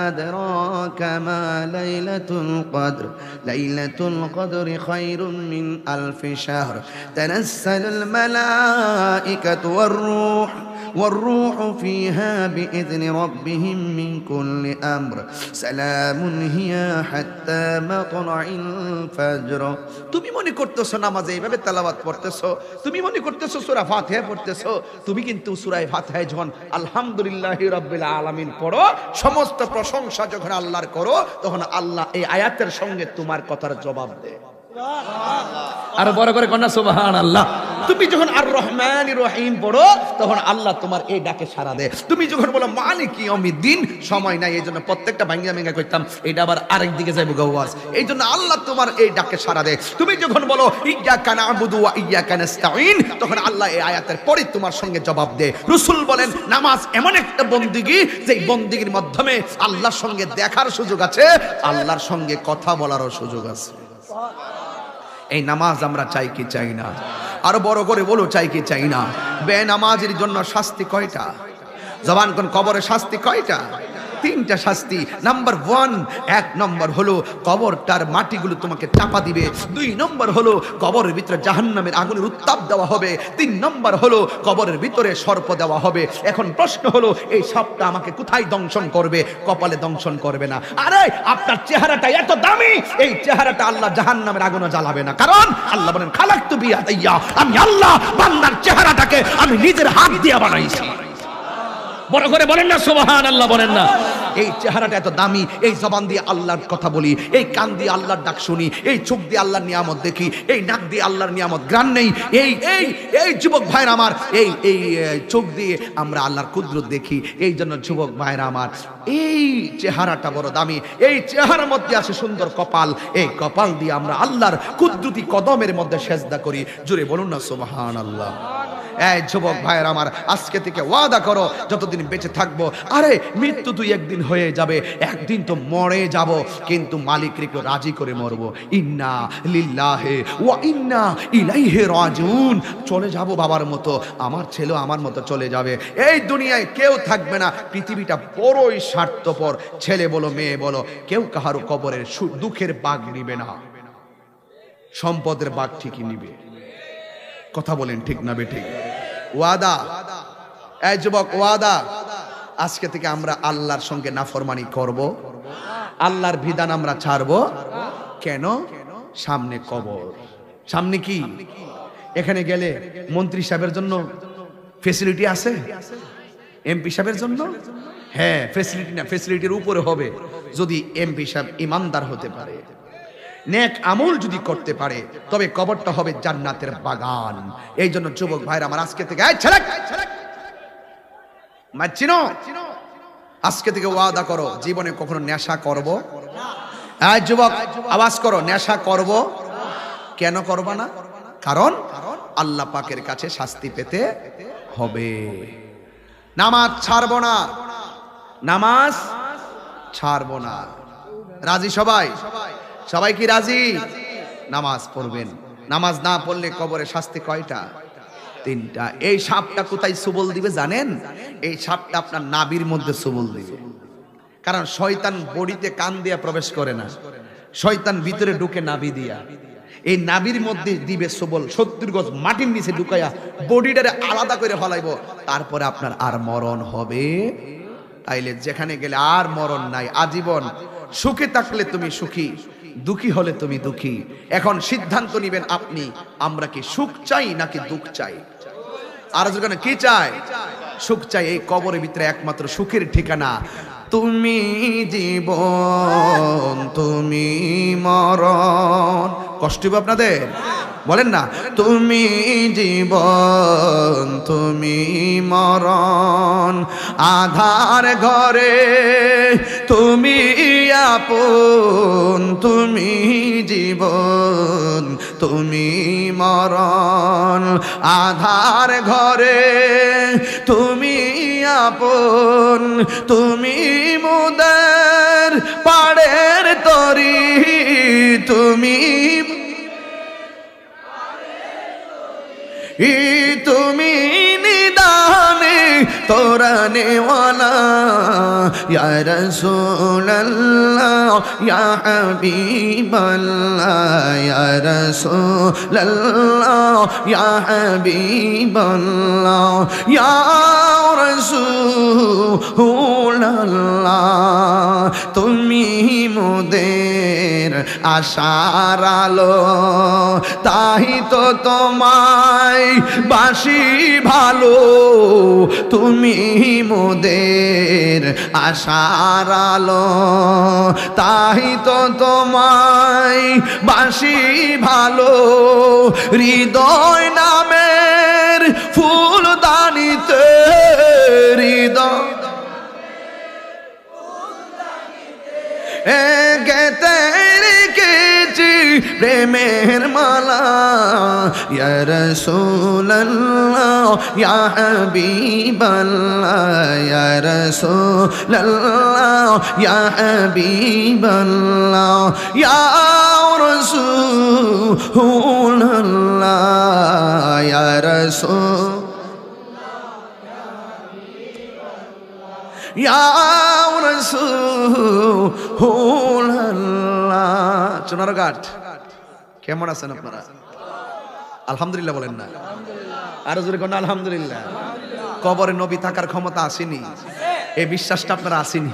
أدراك ما ليلة القدر ليلة القدر خير من ألف شهر تنزل الملائكة والروح فيها بإذن ربهم من كل أمر سلام هي حتى مطلع الفجر। তুমি মনে করতেছো নামাজে এইভাবে তেলাওয়াত পড়তেছো, তুমি মনে করতেছো সূরা ফাতিহা পড়তেছো, তুমি কিন্তু সূরা ফাতিহায় যখন আলহামদুলিল্লাহি রাব্বিল আলামিন পড়ো, সমস্ত প্রশংসা যখন আল্লাহর করো, তখন আল্লাহ এই আয়াতের সঙ্গে তোমার কথার জবাব দেয়। আর বড় করে কন্যা সুবহানাল্লাহ। তুমি যখন আর রহমানির রহিম পড়ো, তখন আল্লাহ তোমার এই ডাকে সাড়া দেয়। তুমি যখন বলো মালিকি ইয়াউমিদ্দিন, সময় নাই এই জন্য প্রত্যেকটা ভাঙ্গা ভাঙ্গা কইতাম, এটা আবার আরেক দিকে যাইব গাওয়াজ, এই জন্য আল্লাহ তোমার এই ডাকে সাড়া দেয়। তুমি যখন বলো ইয়্যাকা না'বুদু ওয়া ইয়্যাকা নাস্তাঈন, তখন আল্লাহ এই আয়াতের পরে তোমার সঙ্গে জবাব দেয়। রাসূল বলেন নামাজ এমন একটা বন্দেগী, যে বন্দেগীর মাধ্যমে আল্লাহর সঙ্গে দেখার সুযোগ আছে, আল্লাহর সঙ্গে কথা বলারও সুযোগ আছে। এই নামাজ আমরা চাই কি চাই না? আরো বড় করে বলো, চাই কি চাই না? বেনামাজের জন্য শাস্তি কয়টা? জবান কোন কবরে শাস্তি কয়টা? তিনটা শাস্তি। নাম্বার 1, 1 নম্বর হলো কবরটার মাটিগুলো তোমাকে চাপা দিবে। 2 নম্বর হলো কবরের ভিতরে জাহান্নামের আগুনের উত্তাপ দেওয়া হবে। 3 নম্বর হলো কবরের ভিতরে সর্প দেওয়া হবে। এখন প্রশ্ন হলো এই সাপটা আমাকে কোথায় দংশন করবে? কপালে দংশন করবে না। আরে আপনার চেহারাটা এত দামি, এই চেহারাটা আল্লাহ জাহান্নামের আগুনে জ্বালাবে না। কারণ আল্লাহ বলেন খালাকতু বিয়াদাইয়া, আমি আল্লাহ বান্দার চেহারাটাকে আমি নিজের হাত দিয়ে বানাইছি। বড় করে বলেন না সুবহানাল্লাহ, বলেন না। এই চেহারাটা এত দামি, এই জবান দিয়ে আল্লাহর কথা বলি, এই কান দিয়ে আল্লাহর ডাক শুনি, এই চোখ দিয়ে আল্লাহর নিয়ামত দেখি, এই নাক দিয়ে আল্লাহর নিয়ামত গ্রাণ নেই। এই যুবক ভাইরা আমার, এই চোখ দিয়ে আমরা আল্লাহর কুদরত দেখি। এই জন্য যুবক ভাইরা আমার, এই চেহারাটা বড় দামি। এই চেহারার মধ্যে আছে সুন্দর কপাল, এই কপাল দিয়ে আমরা আল্লাহর কুদরতি কদমের মধ্যে সেজদা করি। জোরে বলুন না সুবহানাল্লাহ। এই যুবক ভাইয়ের আমার, আজকে থেকে ওয়াদা করো যতদিন বেঁচে থাকবো, আরে মৃত্যু তুই একদিন হয়ে যাবে, একদিন তো মরে যাব, কিন্তু মালিককে একটু রাজি করে মরবো। ইন্না লিল্লাহি ওয়া ইন্না ইলাইহি রাজিউন। চলে যাব বাবার মতো, আমার ছেলে আমার মতো চলে যাবে। এই দুনিয়ায় কেউ থাকবে না। পৃথিবীটা বড়ই স্বার্থপর। ছেলে বলো মেয়ে বলো, কেউ কাহারো কবরের দুঃখের ভাগ নিবে না, সম্পদের ভাগ ঠিকই নিবে। কথা বলেন ঠিক না বেঠিক? ওয়াদা, এই যুবক ওয়াদা, আজকে থেকে আমরা আল্লাহর সঙ্গে নাফরমানি করব, আল্লাহর বিধান আমরা ছাড়বো। কেন? সামনে কবর, সামনে কি? এখানে গেলে মন্ত্রী সাহেবের জন্য ফেসিলিটি আছে, এমপি সাহেবের জন্য হ্যাঁ ফেসিলিটি না, ফেসিলিটির উপরে হবে যদি এমপি সাহেব ইমানদার হতে পারে। নেক আমল যদি করতে পারে তবে কবরটা হবে জান্নাতের বাগান। এই জন্য যুবক ভাইরা আমার আজকে থেকে এই ছেলে মাছিনো আজকে থেকে ওয়াদা করো জীবনে কখনো নেশা করব না। এই যুবক আওয়াজ করো, নেশা করব। কেন করব না? কারণ আল্লাহ পাকের কাছে শাস্তি পেতে হবে। নামাজ ছাড়বো না, নামাজ ছাড়বো না। রাজি সবাই? সবাই কি রাজি? নামাজ পড়বেন। নামাজ না পড়লে কবরে শাস্তি কয়টা? 3টা। এই সাপটা কোথায় সবল দিবে জানেন? এই সাপটা আপনার নাভির মধ্যে সবল দিবে। কারণ শয়তান বডিতে কান দিয়া প্রবেশ করে না, শয়তান ভিতরে ঢুকে নাভি দিয়া। এই নাভির মধ্যে দিবে সবল, 70 গজ মাটির নিচে ঢুকাইয়া বডিটারে আলাদা করে ফলাইব। তারপরে আপনার আর মরণ হবে। তাইলে যেখানে গেলে আর মরণ নাই, আজীবন। সুখে থাকলে তুমি সুখী, দুঃখী হলে তুমি দুঃখী। এখন সিদ্ধান্ত নিবেন আপনি, আমরা কি সুখ চাই নাকি দুঃখ চাই? আর যেখানে কি চাই? সুখ চাই। এই কবরের ভিতরে একমাত্র সুখের ঠিকানা। তুমি জীবন, তুমি মরণ। কষ্ট হবে আপনাদের? বলেন না, তুমি জীবন, তুমি মরণ। আধার ঘরে তুমি আপন, তুমি জীবন, তুমি মরণ। আধার ঘরে তুমি আপন, তুমি মুদের পাড়ের তরি, তুমি তুমি নিদানে তোরানেওয়ালা। ইয়া রাসূলুল্লাহ ইয়া হাবিবাল্লাহ, ইয়া রাসূলুল্লাহ ইয়া হাবিবাল্লাহ, ইয়া রাসূলুল্লাহ। তুমি মোদের আশার আলো, তাই তো তোমায় বাসি ভালো। তুমি মোদের আশার আলো, তাই তো তোমায় বাসি ভালো। হৃদয় নামের ফুলদানিতে, হৃদয় গেতে রেখেছি প্রেমের মালা। ইয়া রাসূলুল্লাহ ইয়া হাবিবাল্লাহ, ইয়া রাসূলুল্লাহ ইয়া হাবিবাল্লাহ, ইয়া রাসূলুল্লাহ, ইয়া রাসূল ইয়া রাসূলুল্লাহ। চুনারঘাট কেমন আছেন আপনারা? আলহামদুলিল্লাহ বলেন না? আরো জোরে কোন আলহামদুলিল্লাহ। কবরে নবী থাকার ক্ষমতা আসেনি, এই বিশ্বাসটা আপনারা আসেনি।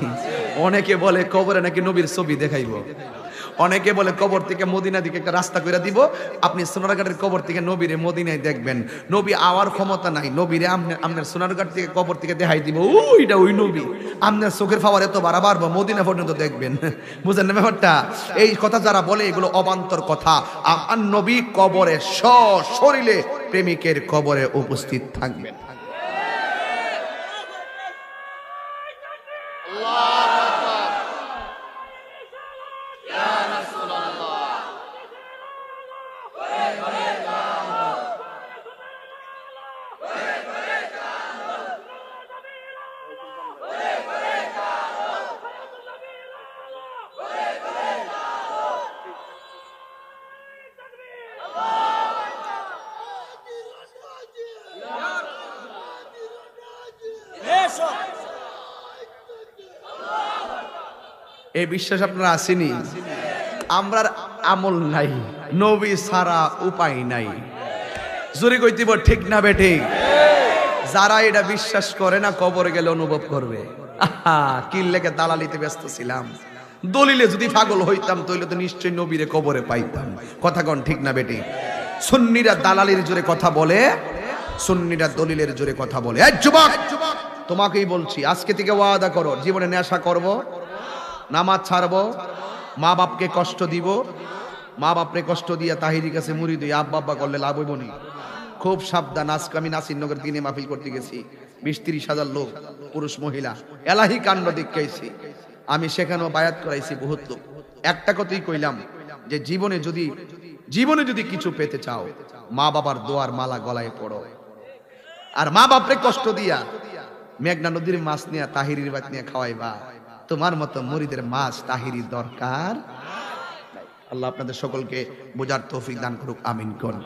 অনেকে বলে কবরে নাকি নবীর ছবি দেখাইব, অনেকে বলে কবর থেকে মদিনা দিকে একটা রাস্তা করে দিব, আপনি সোনারঘাটের কবর থেকে নবীরে মদিনায় দেখবেন। নবী আওয়ার ক্ষমতা নাই, নবীরে আপনার সোনারঘাট থেকে কবর থেকে দেখাই দিব, ওইটা ওই নবী। আপনার চোখের পাওয়ার এত বাড়াবার মদিনা পর্যন্ত দেখবেন। বুঝেন না ব্যাপারটা? এই কথা যারা বলে এগুলো অবান্তর কথা। আমার নবী কবরে সশরীরে প্রেমিকের কবরে উপস্থিত থাকবেন। এই বিশ্বাস আপনারা আসেনি? আমরার আমল নাই, নবী ছাড়া উপায় নাই। জোরে কইতিব ঠিক না বেঠে? যারা এটা বিশ্বাস করে না কবরে গেলে অনুভব করবে, আহা কি লেগে দালালিতে ব্যস্ত ছিলাম। দলিলে যদি পাগল হইতাম তাহলে তো নিশ্চয়ই নবীরে কবরে পাইতাম। কথা কোন ঠিক না বেটি? সুন্নিরা দালালির জোরে কথা বলে, সুন্নিরা দলিলের জোরে কথা বলে। এই যুবক, তোমাকেই বলছি আজকে থেকে ওয়াদা করো জীবনে নেশা করব, নামাজ ছাড়বো, মা বাপকে কষ্ট দিব, মা বাপরে কষ্ট দিয়া তাহিরির কাছে মুরিদ হই আব্বা আব্বা করলে লাভ হইব নি। খুব সাবধান। আজকে আমি নাসিরনগর দিনে মাহফিল করতে গেছি, 20-30 হাজার লোক, পুরুষ মহিলা, এলাহি কাণ্ড দেখাইছি। আমি সেখানেও বায়াত করাইছি বহুত লোক। একটা কথাই কইলাম যে জীবনে যদি কিছু পেতে চাও, মা বাবার দোয়ার মালা গলায় পড়ো। আর মা বাপরে কষ্ট দিয়া মেঘনা নদীর মাছ নিয়ে তাহিরির ভাত নিয়ে খাওয়াইবা, তোমার মতো মুরিদের মাছ তাহিরির দরকার। আল্লাহ আপনাদের সকলকে বোঝার তৌফিক দান করুক, আমিন করুন।